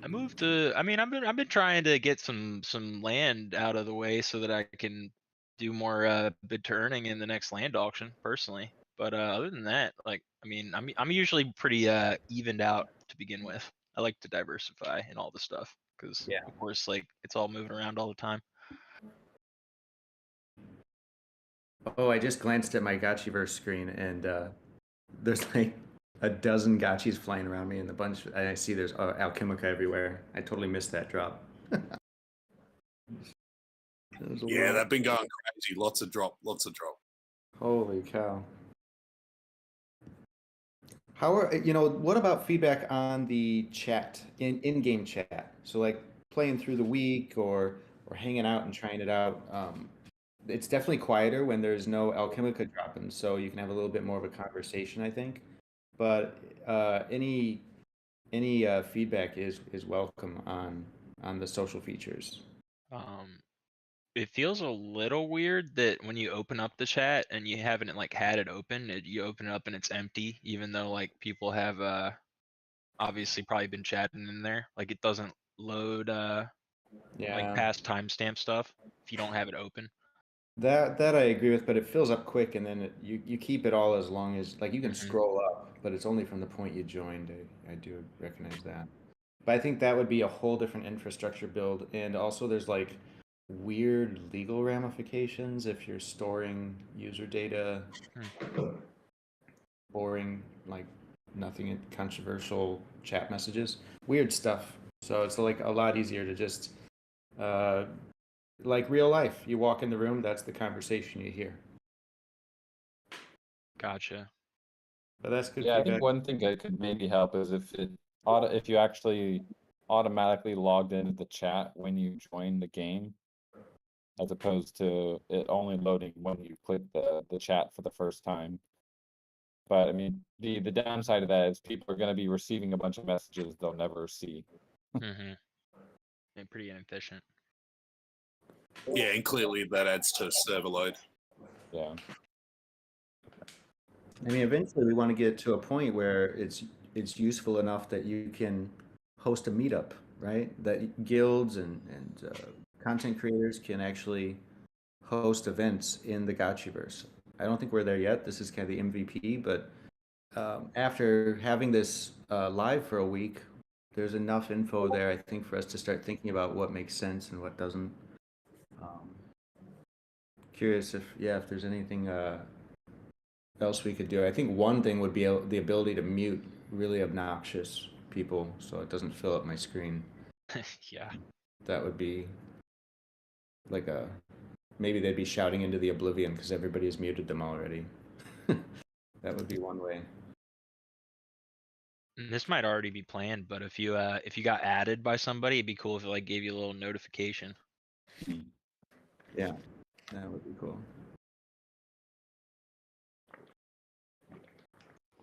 I've been trying to get some land out of the way so that I can do more bid to earning in the next land auction personally. But other than that, like, I'm usually pretty evened out to begin with. I like to diversify in all the stuff because, Yeah. of course, like it's all moving around all the time. Oh, I just glanced at my Gotchiverse screen, and there's like a dozen Gotchis flying around me, and a bunch. And I see there's Alchemica everywhere. I totally missed that drop. There's a Yeah, lot. they've been going crazy. Lots of drop. Holy cow. How are what about feedback on the chat, in-game chat? So like playing through the week or hanging out and trying it out. It's definitely quieter when there's no Alchemica dropping, so you can have a little bit more of a conversation, I think. But any feedback is welcome on the social features. It feels a little weird that when you open up the chat and you haven't like had it open, you open it up and it's empty, even though like people have obviously probably been chatting in there. Like it doesn't load like Yeah. past timestamp stuff if you don't have it open. That I agree with, but it fills up quick, and then you keep it all as long as like you can Mhm. scroll up, but it's only from the point you joined. I do recognize that, but I think that would be a whole different infrastructure build, and also there's like weird legal ramifications if you're storing user data, boring like nothing controversial chat messages, weird stuff. So it's like a lot easier to just uh, like real life. You walk in the room, that's the conversation you hear. Gotcha. But that's good Yeah, I feedback. think one thing that could maybe help is if you actually automatically logged into the chat when you join the game, as opposed to it only loading when you click the chat for the first time. But I mean, the downside of that is people are going to be receiving a bunch of messages they'll never see. Mm-hmm. And pretty inefficient. Yeah, and clearly that adds to server load. Yeah. I mean, eventually we want to get to a point where it's useful enough that you can host a meetup, right? That guilds and content creators can actually host events in the Gotchiverse. I don't think we're there yet. This is kind of the MVP, but after having this live for a week, there's enough info there, I think, for us to start thinking about what makes sense and what doesn't. Curious if there's anything else we could do. I think one thing would be the ability to mute really obnoxious people so it doesn't fill up my screen. Yeah. That would be like maybe they'd be shouting into the oblivion because everybody's muted them already. That would be one way. And this might already be planned, but if you got added by somebody, it'd be cool if it like gave you a little notification. Yeah, that would be cool.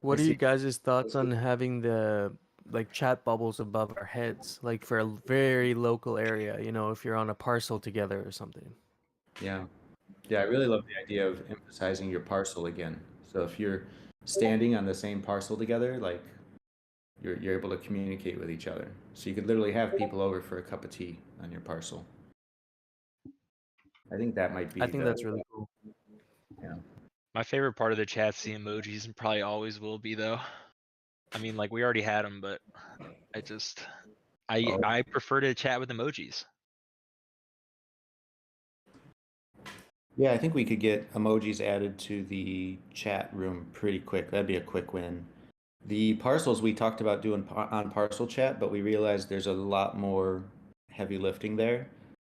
What I are you see. guys' thoughts on having the like chat bubbles above our heads, like for a very local area, if you're on a parcel together or something? Yeah. Yeah, I really love the idea of emphasizing your parcel again. So if you're standing on the same parcel together, like you're able to communicate with each other. So you could literally have people over for a cup of tea on your parcel. I think that might be I think that's really cool. yeah. My favorite part of the chat's the emojis, and probably always will be though. I mean, like we already had them, but I prefer to chat with emojis. Yeah, I think we could get emojis added to the chat room pretty quick. That'd be a quick win. The parcels we talked about doing on parcel chat, but we realized there's a lot more heavy lifting there.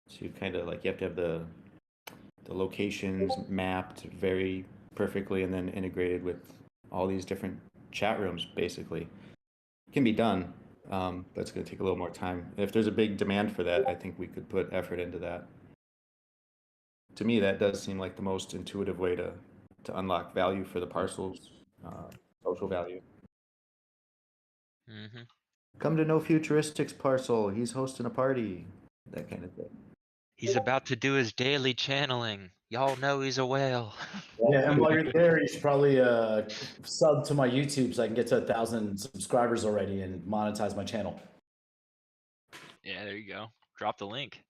So you kind of like you have to have the locations mapped very perfectly and then integrated with all these different chat rooms. Basically, it can be done. But it's going to take a little more time. If there's a big demand for that, I think we could put effort into that. To me, that does seem like the most intuitive way to unlock value for the parcels, social value. Mm-hmm. Come to No Futuristics parcel. He's hosting a party. That kind of thing. He's about to do his daily channeling. Y'all know he's a whale. Yeah, and while you're there, you should probably sub to my YouTube so I can get to 1,000 subscribers already and monetize my channel. Yeah, there you go. Drop the link.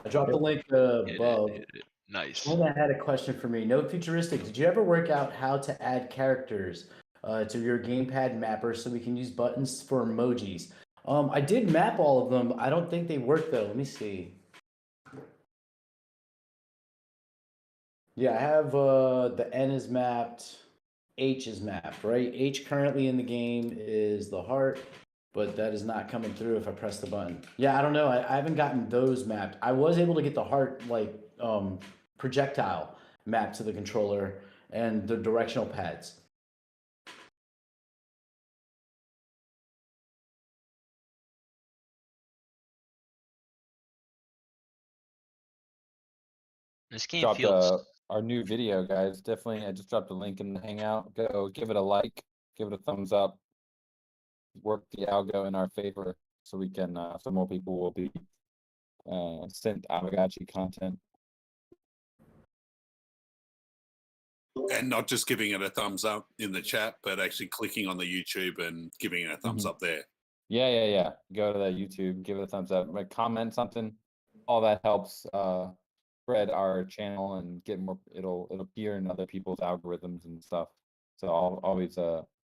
I dropped the link above. Hit it. Nice. Someone had a question for me. No Futuristic, did you ever work out how to add characters to your gamepad mapper so we can use buttons for emojis? I did map all of them. I don't think they work though. Let me see. Yeah, I have the N is mapped, H is mapped, right? H currently in the game is the heart. but that is not coming through if I press the button. Yeah, I don't know. I haven't gotten those mapped. I was able to get the heart projectile mapped to the controller and the directional pads. This game Dropped feels our new video, guys. Definitely, I just dropped a link in the Hangout. Go give it a like, give it a thumbs up. Work the algo in our favor so we can so more people will be sent Aavegotchi content. And not just giving it a thumbs up in the chat, but actually clicking on the YouTube and giving it a thumbs up there. Yeah. Go to the YouTube, give it a thumbs up, like comment something. All that helps spread our channel and get more. It'll appear in other people's algorithms and stuff. So always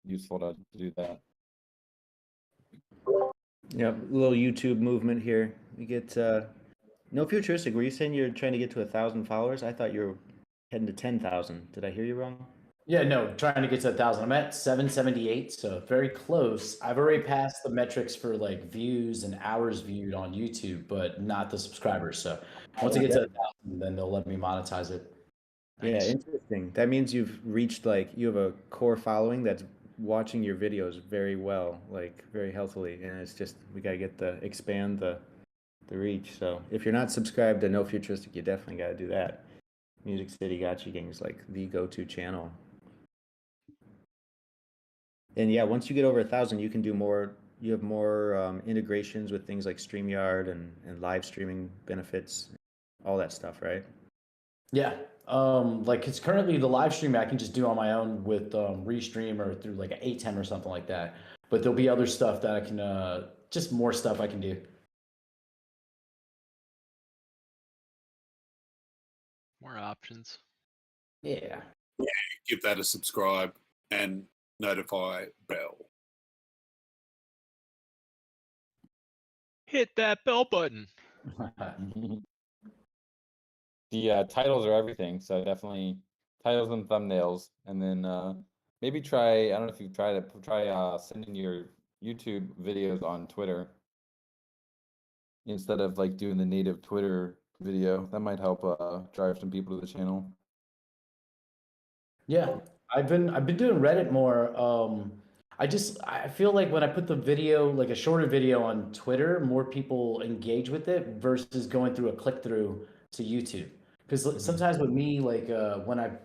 useful to do that. Yep, little YouTube movement here. We get no futuristic. Were you saying you're trying to get to 1,000 followers? I thought you were heading to 10,000. Did I hear you wrong? Yeah, no, trying to get to 1,000. I'm at 778, so very close. I've already passed the metrics for like views and hours viewed on YouTube, but not the subscribers. So once I get to 1,000, then they'll let me monetize it. Yeah, nice. interesting. That means you've reached like you have a core following that's watching your videos very well, like very healthily, and it's just we gotta get the expand the reach. So if you're not subscribed to No Futuristic, you definitely gotta do that. Music City Gotchi Gang is like the go-to channel. And yeah, once you get over 1,000, you can do more. You have more integrations with things like StreamYard and live streaming benefits, all that stuff, right? Yeah. Like it's currently the live stream I can just do on my own with Restream or through like an 810 or something like that. But there'll be other stuff that I can just more stuff I can do. More options. Yeah. Give that a subscribe and notify bell. Hit that bell button. The titles are everything, so definitely titles and thumbnails, and then maybe try. I don't know if you've tried it. Try sending your YouTube videos on Twitter instead of like doing the native Twitter video. That might help drive some people to the channel. Yeah, I've been doing Reddit more. I feel like when I put the video, like a shorter video on Twitter, more people engage with it versus going through a click through to YouTube. Because sometimes with me, like when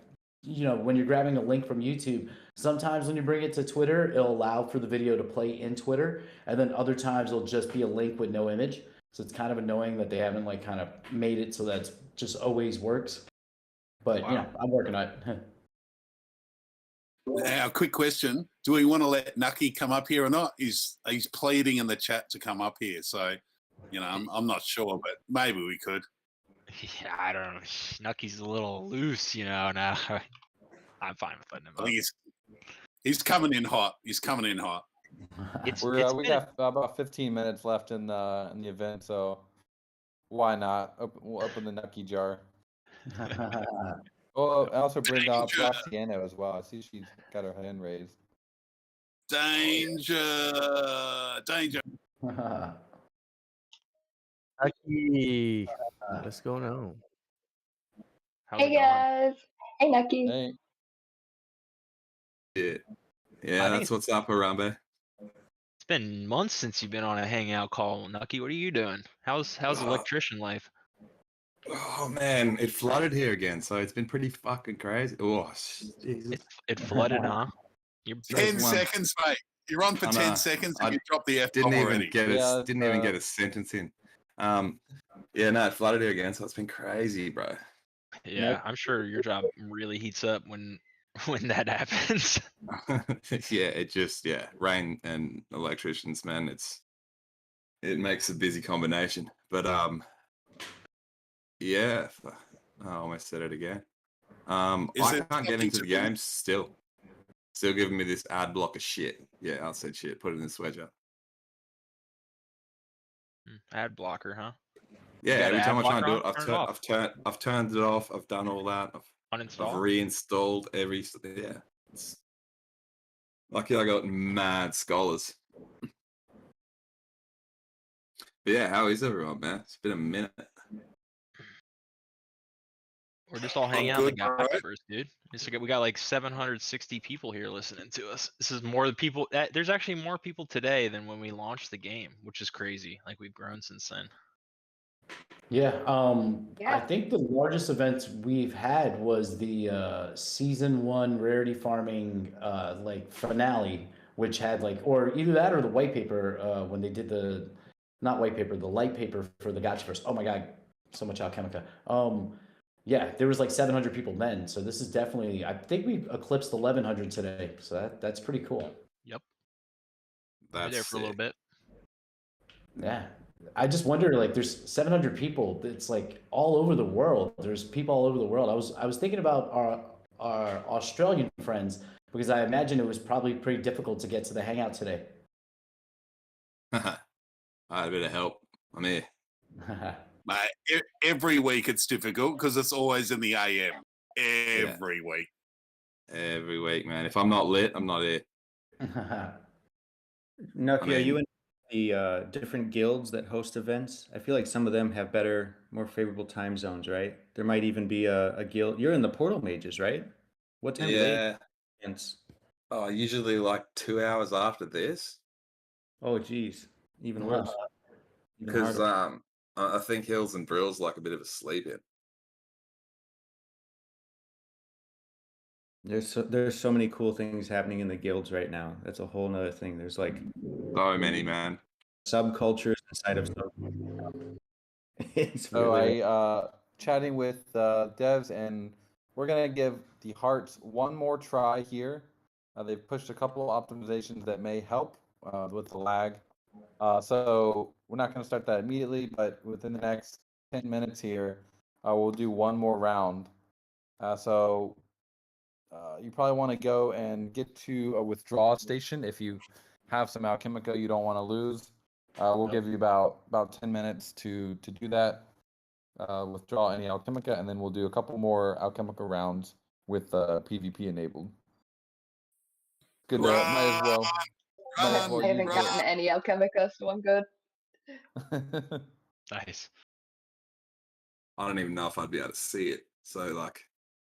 you're grabbing a link from YouTube, sometimes when you bring it to Twitter, it'll allow for the video to play in Twitter, and then other times it'll just be a link with no image. So it's kind of annoying that they haven't like kind of made it so that just always works. But Wow. I'm working on it. Now, quick question: do we want to let Nucky come up here or not? He's pleading in the chat to come up here, so I'm not sure, but maybe we could. Yeah, I don't know. Nucky's a little loose, now. I'm fine with letting him I up. think he's coming in hot. He's coming in hot. It's We been got about 15 minutes left in the event, so why not open the Nucky jar? Oh, I also bring up Danger. Roxana as well. I see she's got her hand raised. Danger! Lucky. What's going on? how's it Hey going? guys. Hey Nucky. Hey, Yeah, I yeah, think that's what's up, Harambe. It's been months since you've been on a hangout call, Nucky. What are you doing? How's electrician life? Oh man, it flooded here again, so it's been pretty fucking crazy. Oh, Jesus. It flooded, huh? You're 10 one. seconds, mate. You're on for I 10 know. seconds I and you dropped the F didn't bomb even already. get Yeah, a didn't even get a sentence in. Yeah, no, it flooded here again, so it's been crazy, bro. yeah, I'm sure your job really heats up when that happens. Yeah, rain and electricians, man. It makes a busy combination. But yeah, I almost said it again. Is I it can't get something into to the do- game still. Still giving me this ad block of shit. Yeah, I said shit. Put it in the sweater. Ad blocker, huh? Yeah, got every an time I ad try and do it, blocker on? Turn it I've turned it off. I've done all that. I've Uninstall? reinstalled Lucky I got mad scholars. But yeah, how is everyone, man? It's been a minute. We're just all hanging out in good, the bro. Gotchiverse, dude. We got like 760 people here listening to us. This is more the people. There's actually more people today than when we launched the game, which is crazy. Like we've grown since then. Yeah, I Yeah. think the largest event we've had was the season 1 rarity farming like finale, which had like, or either that or the white paper when they did the, not white paper, the light paper for the Gotchiverse. Oh my god, so much Alchemica. Yeah, there was like 700 people then, so this is definitely, I think we eclipsed 1100 today, so that's pretty cool. Yep. We were That's there for a little sick. bit. Yeah. I just wonder, like, there's 700 people. It's like all over the world. There's people all over the world. I was thinking about our Australian friends because I imagine it was probably pretty difficult to get to the hangout today. I had a bit of help. I'm here. Mate, every week it's difficult because it's always in the AM. Every week. Every week, man. If I'm not lit, I'm not here. Nucky, are you mean- in the different guilds that host events? I feel like some of them have better, more favorable time zones, right? There might even be a guild. You're in the Portal Mages, right? What time? Late Yeah. events? Oh, usually like 2 hours after this. Oh, geez, even worse. Even Because harder. I think Hills and Brill's like a bit of a sleep in. There's so many cool things happening in the guilds right now. That's a whole nother thing. There's like So many, man. subcultures inside of sub. It's So really I chatting with devs, and we're gonna give the hearts one more try here. They've pushed a couple optimizations that may help with the lag. So we're not gonna start that immediately, but within the next 10 minutes here, we'll do one more round. So you probably want to go and get to a withdrawal station if you have some Alchemica you don't want to lose. We'll give you about 10 minutes to do that. Withdraw any Alchemica, and then we'll do a couple more Alchemica rounds with PvP enabled. Good. Might as well. Might as well I haven't use gotten any Alchemica, so I'm good. it. Nice. I don't even know if I'd be able to see it. So like,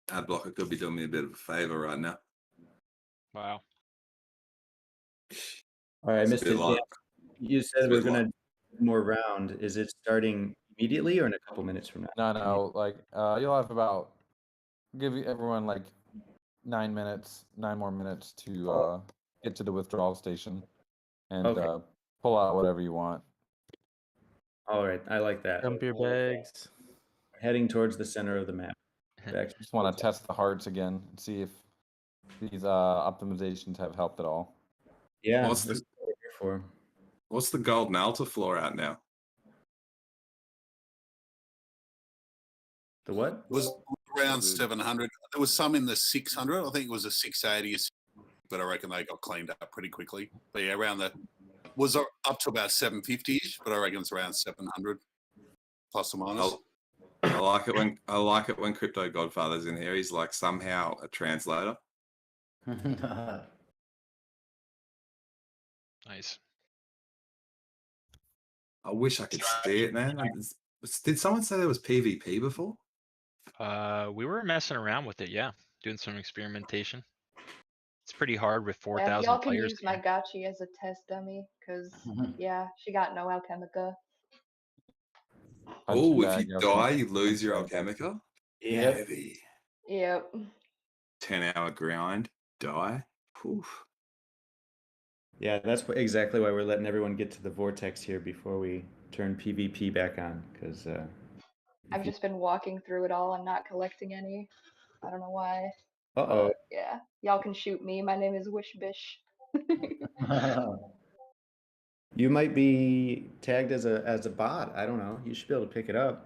Adblocker could be doing me a bit of a favor right now. Wow. all right, It's a Mr. bit like- Dan, you it's said a we're bit gonna like- do more round. Is it starting immediately or in a couple minutes from now? No, like you'll have about give everyone like 9 more minutes to get to the withdrawal station and Okay. pull out whatever you want. All right, I like that. Dump your bags. Heading towards the center of the map. Back Just want to test the hearts again and see if these optimizations have helped at all. Yeah, What's that's the- what we're here for. What's the golden altar floor at now? The what? Was around Was it- 700. There was some in the 600. I think it was a 680, but I reckon they got cleaned up pretty quickly. But yeah, around the was up to about 750ish, but I reckon it's around 700 plus or minus. I like it when Crypto Godfather's in here. He's like somehow a translator. Nice. I wish I could see it, man. Did someone say there was PvP before? We were messing around with it, yeah, doing some experimentation. It's pretty hard with 4,000 Y'all can players. use my Gotchi as a test dummy, because, yeah, she got no Alchemica. Oh, if Bag, you okay. die, you lose your Alchemica. Yeah. Heavy. Yep. 10-hour grind. Die. Oof. Yeah, that's exactly why we're letting everyone get to the vortex here before we turn PvP back on, because I've just been walking through it all and not collecting any. I don't know why. uh-oh. But yeah, y'all can shoot me. My name is Wishbish. You might be tagged as a bot. I don't know. You should be able to pick it up.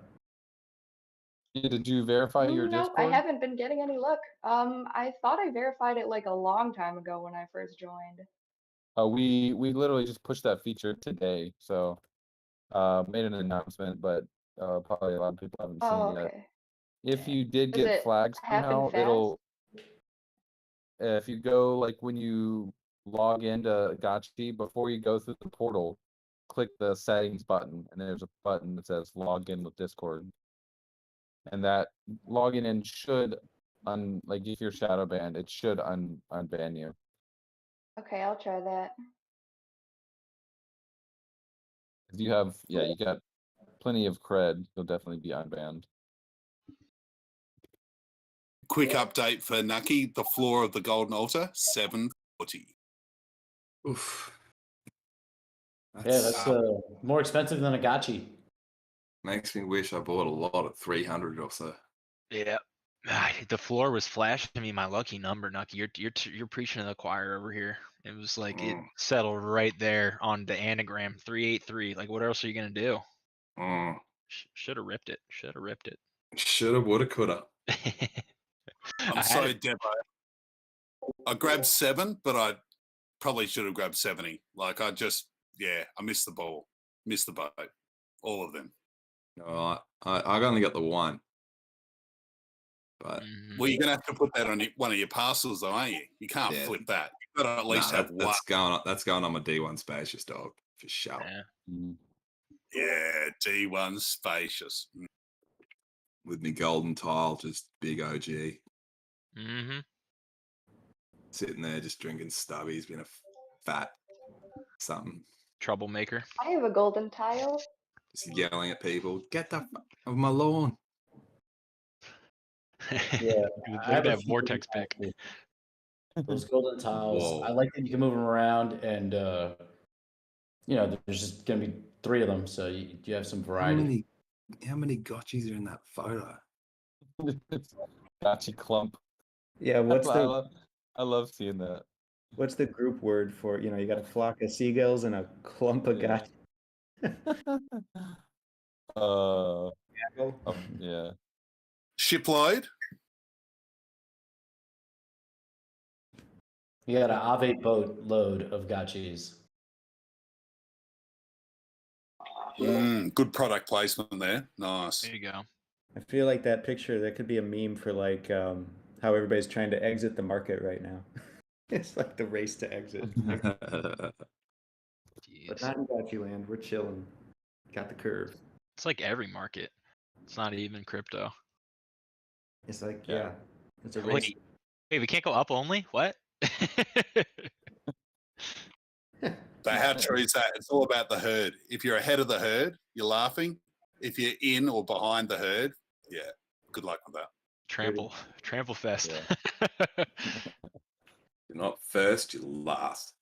Did you verify your No, Discord? I haven't been getting any luck. I thought I verified it like a long time ago when I first joined. We literally just pushed that feature today, so made an announcement, but probably a lot of people haven't seen Oh, it yet. okay. If you did Does get it flagged happen somehow, fast? it'll if you go like when you log into Gotchi before you go through the portal, click the settings button, and there's a button that says log in with Discord. And that logging in should like if you're shadow banned, it should unban you. Okay, I'll try that. 'Cause you have you got plenty of cred, you'll definitely be unbanned. Quick update for Nucky. The floor of the golden altar, 740. Oof. Yeah, that's more expensive than a gotchi. Makes me wish I bought a lot at 300 or so. Yeah. The floor was flashing me my lucky number, Nucky. You're preaching to the choir over here. It was like it settled right there on the anagram 383. Like, what else are you gonna do? Should have ripped it. Should have ripped it. Shoulda, woulda, coulda. I'm sorry, Debo. I grabbed 7, but I probably should have grabbed 70. Like I missed the ball, missed the boat, all of them. No, I only got the one. But Well, you're gonna have to put that on one of your parcels, though, aren't you? You can't flip that. You gotta at least have one. That's going on my D1 spacious dog for sure. Yeah, D1 spacious. With me golden tile, just big OG. Sitting there just drinking stubbies, being a fat something. Troublemaker. I have a golden tile. Just yelling at people, get the fuck off my lawn. Yeah, Look at that vortex pick. Those golden tiles. Whoa. I like that you can move them around, and there's just gonna be 3 of them, so you have some variety. How many gotchis are in that photo? Gotchi clump. Yeah, I love seeing that. what's the group word for, you got a flock of seagulls and a clump of Yeah. gotcha. Yeah. Shipload. You got an Aave boat load of gotchis. Good product placement there. Nice. There you go. I feel like that picture, that could be a meme for like how everybody's trying to exit the market right now. It's like the race to exit. But not in Gotchi land. We're chilling. Got the curve. It's like every market. It's not even crypto. It's like, Yeah. it's a race. Wait, we can't go up only? What? But how true is that? It's all about the herd. If you're ahead of the herd, you're laughing. If you're in or behind the herd, good luck with that. Trample fest. You're not first, you're last.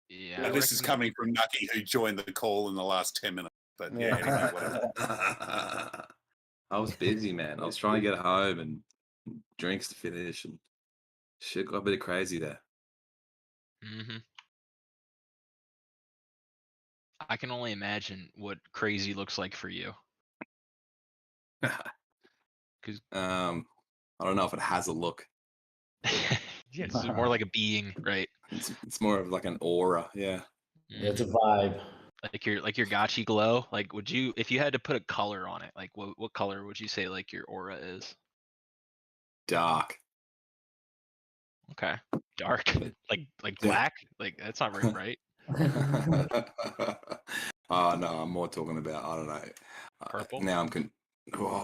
Yeah. Now, this is coming from Nucky, who joined the call in the last 10 minutes. But anyway, whatever. I was busy, man. I was trying to get home and drinks to finish, and shit got a bit crazy there. I can only imagine what crazy looks like for you. I don't know if it has a look. Yeah, it's more like a being, right? It's more of like an aura, yeah. Yeah, it's a vibe. Like your gotchi glow. Like, would you, if you had to put a color on it, like what color would you say like your aura is? Dark. Okay, dark. like black. Like that's not very bright. Oh no, I'm more talking about, I don't know. Purple. Now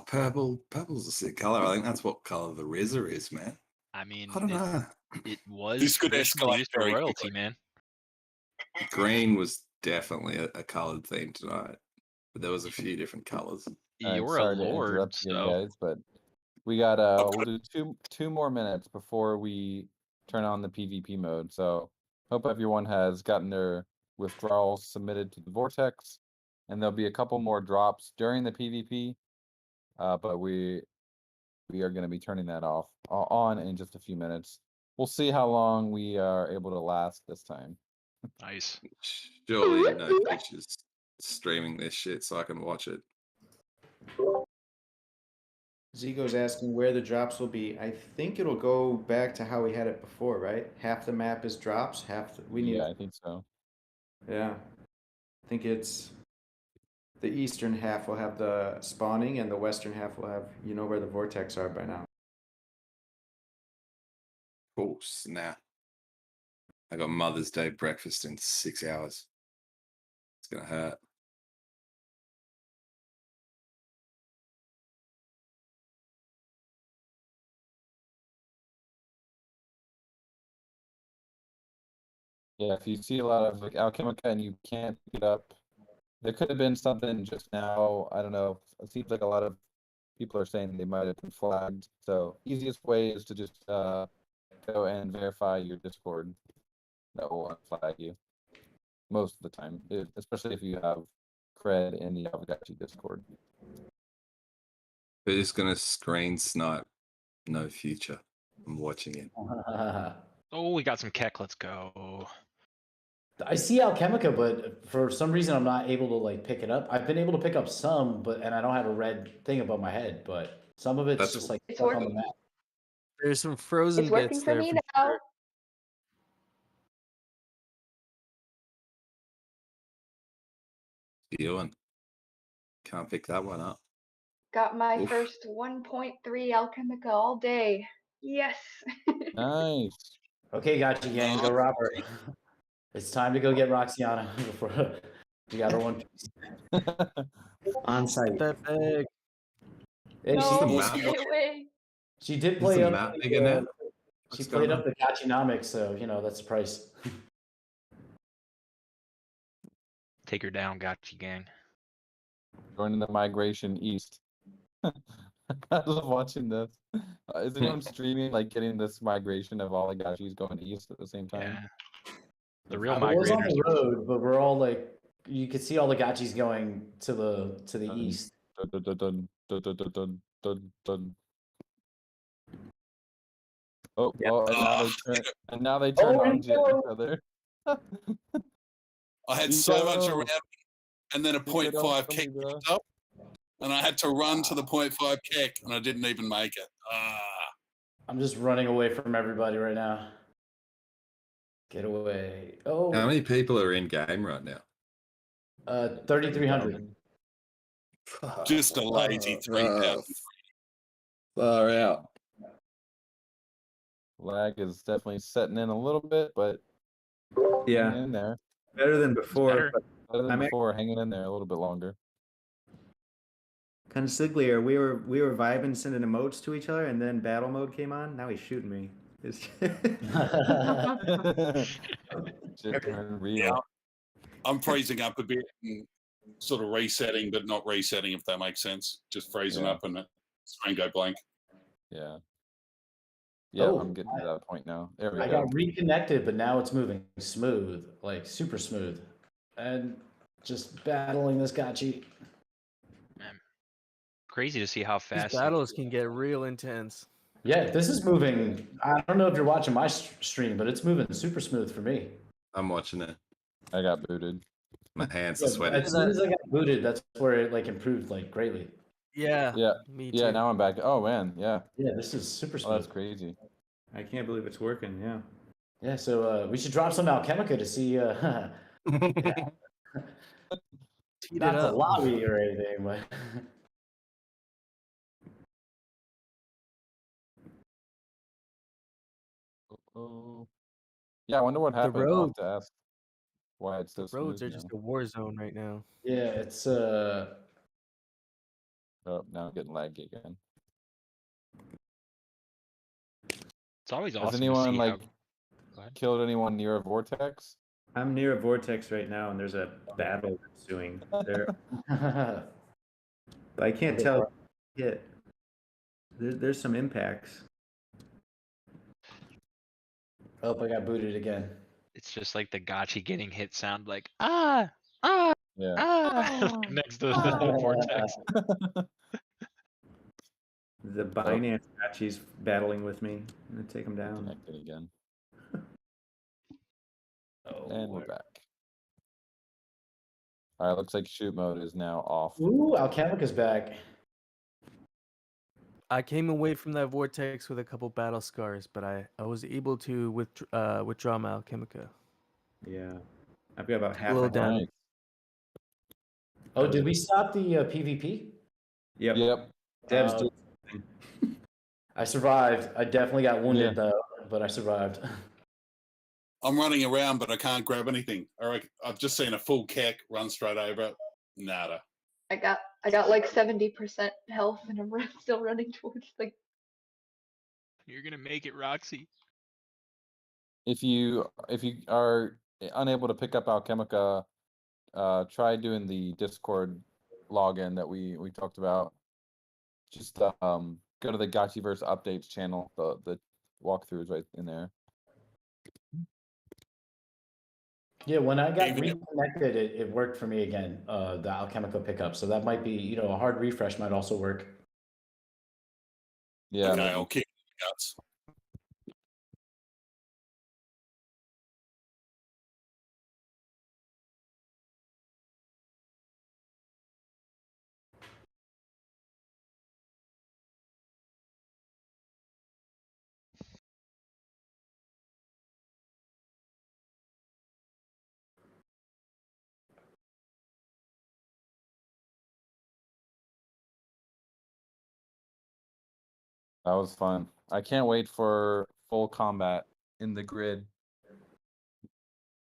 purple. Purple's a sick color. I think that's what color the RZA is, man. I mean, I don't know. It was This could traditionally escalate used for very royalty, quickly. man. Green was definitely a colored theme tonight, but there was a few different colors. You're a sorry to lord, interrupt you so guys, but we got we'll do two more minutes before we turn on the PvP mode. So hope everyone has gotten their withdrawals submitted to the vortex, and there'll be a couple more drops during the PvP. But we are going to be turning that on in just a few minutes. We'll see how long we are able to last this time. nice. Surely no Twitch is streaming this shit so I can watch it. Zigo's asking where the drops will be. I think it'll go back to how we had it before, right? Half the map is drops, we need. Yeah, I think so. Yeah. I think it's the eastern half will have the spawning and the western half will have, where the vortex are by now. Oh, snap. I got Mother's Day breakfast in 6 hours. It's gonna hurt. Yeah, if you see a lot of like Alchemica and you can't pick it up, there could have been something just now. I don't know. It seems like a lot of people are saying they might have been flagged. So easiest way is to just go and verify your Discord. That will unflag you most of the time, especially if you have cred in the Aavegotchi Discord. We're just gonna screen snipe no future. I'm watching it. Oh, we got some Keck. Let's go. I see Alchemica, but for some reason I'm not able to like pick it up. I've been able to pick up some, and I don't have a red thing above my head, but some of it's That's- just like It's stuck on the working. map. There's some frozen It's working bits for there. me For now. sure. Doing. Can't pick that one up. Got my Oof. first 1.3 Alchemica all day. Yes. Nice. Okay, gotcha, gang. Go, Robert. It's time to go get Roxana before we got her one piece on site. That bag. Hey, No, the she, map. stay away. she did Is play the up. map the, bigger now? she What's played going up the Gotchinomics, so you know that's the price. Take her down, Gotchi gang. Joining the migration east. I love watching this. Is anyone streaming like getting this migration of all the gachis going east at the same time? Yeah. The real I was on migrators. the road, but we're all like, you could see all the Gotchis going to the east. Dun, dun, dun, dun, dun, dun, dun, dun, dun. Oh, Yep. oh, and now they turn Oh, on to no. each other. I had so much Yo. around, and then a You get off 0.5 kick something, bro. popped up, and I had to run to the 0.5 kick, and I didn't even make it. I'm just running away from everybody right now. Get away. Oh, How many people are in game right now? 3,300. Just a lazy 3,000. Far out. Lag is definitely setting in a little bit, but Yeah, hanging in there. better than before. better. But Better than I'm before, hanging in there a little bit longer. kind of siglier. We were vibing, sending emotes to each other, and then battle mode came on. Now he's shooting me. It's Shit turned real. Yeah. I'm freezing up a bit and sort of resetting, but not resetting, if that makes sense. Just freezing Yeah. up and screen go blank. Yeah. Yeah, Oh, I'm getting to that point now. There we I go. got reconnected, but now it's moving smooth, like super smooth, and just battling this Gotchi. Crazy to see how These fast. battles can get real intense. Yeah, this is moving. I don't know if you're watching my stream, but it's moving super smooth for me. I'm watching it. I got booted. My hands Yeah, are sweating. as soon as I got booted, that's where it like improved like greatly. Yeah. Yeah. Me too. Yeah, now I'm back. Oh man, yeah. Yeah, this is super Oh, that's smooth. crazy. I can't believe it's working. Yeah. Yeah, so we should drop some Alchemica to see. Teed it Not the up. lobby or anything, but Oh. Yeah, I wonder what happened. I'll have road- to ask why it's so Roads smooth are just now. a war zone right now. yeah, it's Oh, now I'm getting laggy again. It's always Has awesome to anyone see like how. Go ahead. killed anyone near a vortex? I'm near a vortex right now, and there's a battle ensuing there. But I can't Okay, tell. well- Hit. There's some impacts. Oh, I got booted again. It's just like the Gotchi getting hit sound like Yeah. next to the vortex. The Binance Gotchi's battling with me. I'm gonna take him down. Connected again. Oh, And we're where- back. Alright, looks like shoot mode is now off. Ooh, Alchemica's back. I came away from that vortex with a couple battle scars, but I was able to withdraw my Alchemica. Yeah. I've got about A half little a down. Nice. Oh, did we stop the PvP? Yep. Yep. Devs Uh, do- I survived. I definitely got wounded Yeah. though, but I survived. I'm running around, but I can't grab anything. I've just seen a full keck run straight over it. Nada. I got like 70% health and I'm still running towards the. You're gonna make it, Roxy. If you are unable to pick up Alchemica, try doing the Discord login that we talked about. Just go to the Gotchiverse updates channel. The walkthrough is right in there. Yeah, when I got Even if- reconnected, it worked for me again, the Alchemical pickup. So that might be, a hard refresh might also work. Yeah, Okay, maybe. I'll kick the guts. That was fun. I can't wait for full combat in the grid.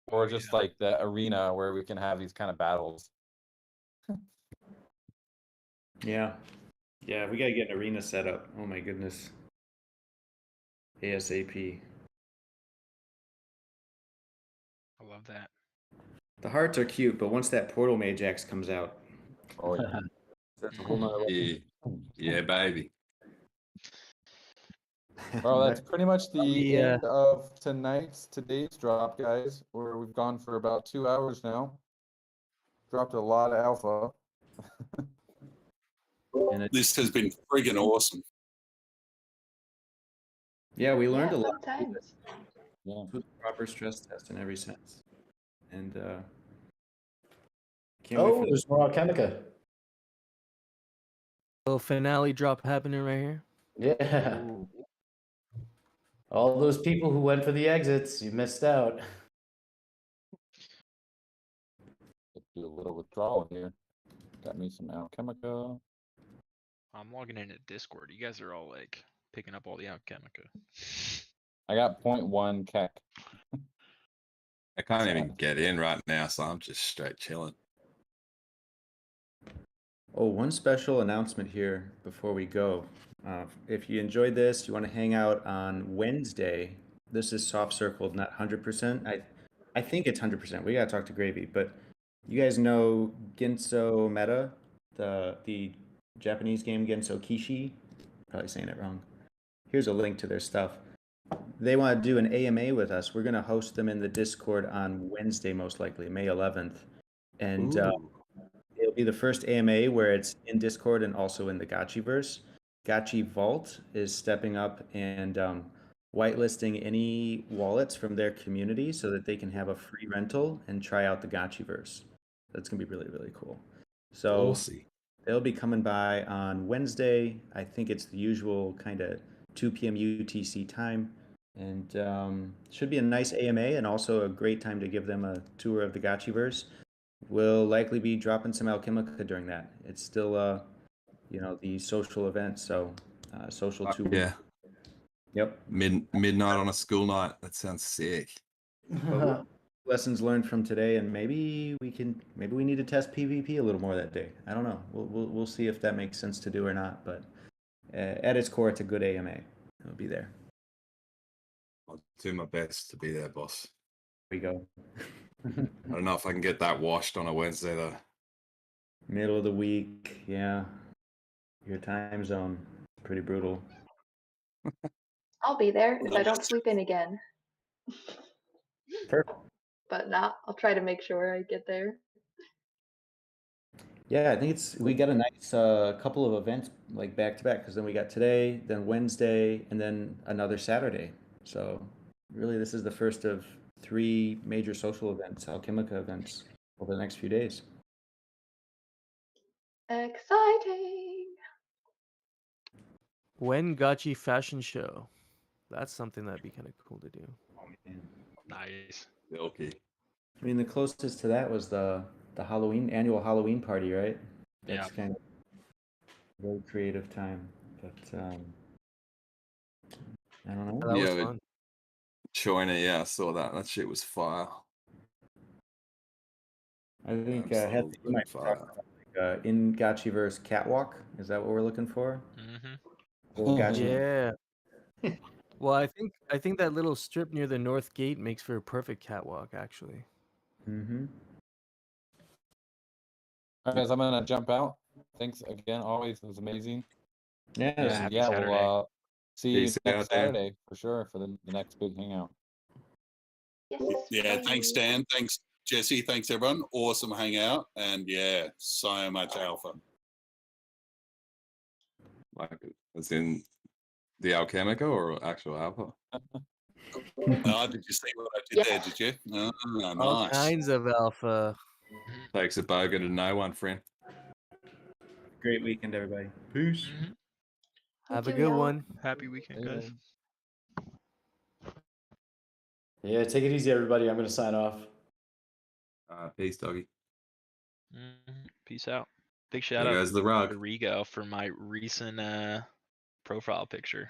Or just like the arena where we can have these kind of battles. Yeah. Yeah, we gotta get an arena set up. Oh my goodness. ASAP. I love that. The hearts are cute, but once that Portal Majax comes out, Oh yeah. that's a whole nother level. Yeah, yeah, baby. Well, that's pretty much the Yeah. end of today's drop, guys. Where we've gone for about 2 hours now. Dropped a lot of alpha. And This has been friggin' awesome. yeah, we Yeah, learned a fun lot times. Yeah. with proper stress test in every sense. And can't wait Oh, for there's more Alchemica. Little finale drop happening right here. Yeah. All those people who went for the exits, you missed out. Let's do a little withdrawal here. Got me some Alchemica. I'm logging in at Discord. You guys are all like picking up all the Alchemica. I got 0.1 keck. I can't even get in right now, so I'm just straight chilling. Oh, one special announcement here before we go. If you enjoyed this, you want to hang out on Wednesday. This is soft circled, not 100%. I think it's 100%. We gotta talk to Gravy, but you guys know Genso Meta, the Japanese game Genso Kishi. Probably saying it wrong. Here's a link to their stuff. They want to do an AMA with us. We're gonna host them in the Discord on Wednesday, most likely May 11th, and it'll be the first AMA where it's in Discord and also in the Gotchiverse. Gotchi Vault is stepping up and whitelisting any wallets from their community so that they can have a free rental and try out the Gotchiverse. That's gonna be really, really cool. So Saucy. they'll be coming by on Wednesday. I think it's the usual kind of 2 p.m. UTC time. And should be a nice AMA and also a great time to give them a tour of the Gotchiverse. We'll likely be dropping some Alchemica during that. It's still, the social event, so social 2 weeks. Yeah, Yep. midnight on a school night. That sounds sick. Lessons learned from today, and maybe we need to test PvP a little more that day. I don't know. We'll see if that makes sense to do or not. But at its core, it's a good AMA. It'll be there. I'll do my best to be there, boss. There we go. I don't know if I can get that washed on a Wednesday though. Middle of the week, yeah. Your time zone, pretty brutal. I'll be there if I don't sleep in again. Perfect. But not. I'll try to make sure I get there. Yeah, I think we got a nice couple of events like back to back because then we got today, then Wednesday, and then another Saturday. So really, this is the first of 3 major social events, Alchemica events, over the next few days. Exciting. When Gotchi fashion show. That's something that'd be kind of cool to do. Oh, man. Nice. Okay. I mean, the closest to that was the annual Halloween party, right? That's Yeah. kind of a very creative time, but I don't know. That was Yeah, fun. China, yeah, I saw that. That shit was fire. I think Heather, you Absolutely might be fire. talking about like, in Gotchiverse catwalk. Is that what we're looking for? Mm-hmm. Or Gotchi? Yeah. Well, I think that little strip near the north gate makes for a perfect catwalk, actually. Mm-hmm. All right, guys, I'm gonna jump out. Thanks again. Always, it was amazing. Yeah. Yeah, And happy yeah, Saturday. we'll see you Peace next out, Dan. Saturday for sure for the next big hangout. Yes. Yeah, bye. thanks, Dan. Thanks, Jesse. Thanks, everyone. Awesome hangout. And yeah, so much alpha. Like, as in the Alchemico or actual alpha? Oh, did you see what I did there? Did you? Oh, All nice. kinds of alpha. Takes a bogan to know one, friend. Great weekend, everybody. Peace. Mm-hmm. Have a too, good y'all. one. Happy weekend, guys. Yeah, take it easy, everybody. I'm gonna sign off. Peace, doggy. Peace out. Big shout There out goes the rug. to Rigo for my recent profile picture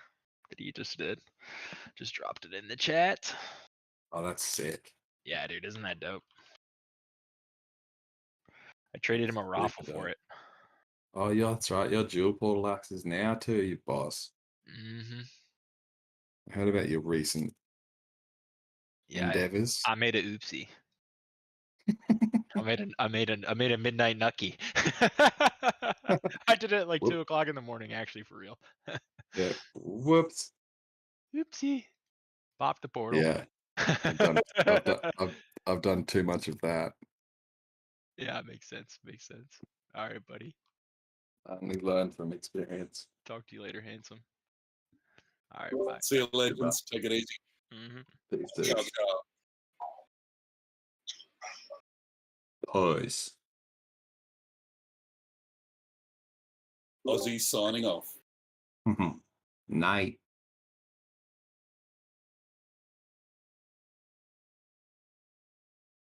that he just did. Just dropped it in the chat. Oh, that's sick. Yeah, dude, isn't that dope? I traded him a raffle for it. Oh, yeah, that's right. You're dual portal axes now too, you boss. Mm-hmm. I heard about your recent Yeah, endeavors. I made a oopsie. I made a midnight nucky. I did it at like Whoop. 2:00 in the morning, actually, for real. Yeah. Whoops. Oopsie. Pop the portal. Yeah. I've done too much of that. Yeah, makes sense. Makes sense. All right, buddy. I only learn from experience. Talk to you later, handsome. All right, bye. See you, legends. Take it easy. Mm-hmm. Peace, Ciao, dudes. ciao. Peace. Aussie signing off. Night.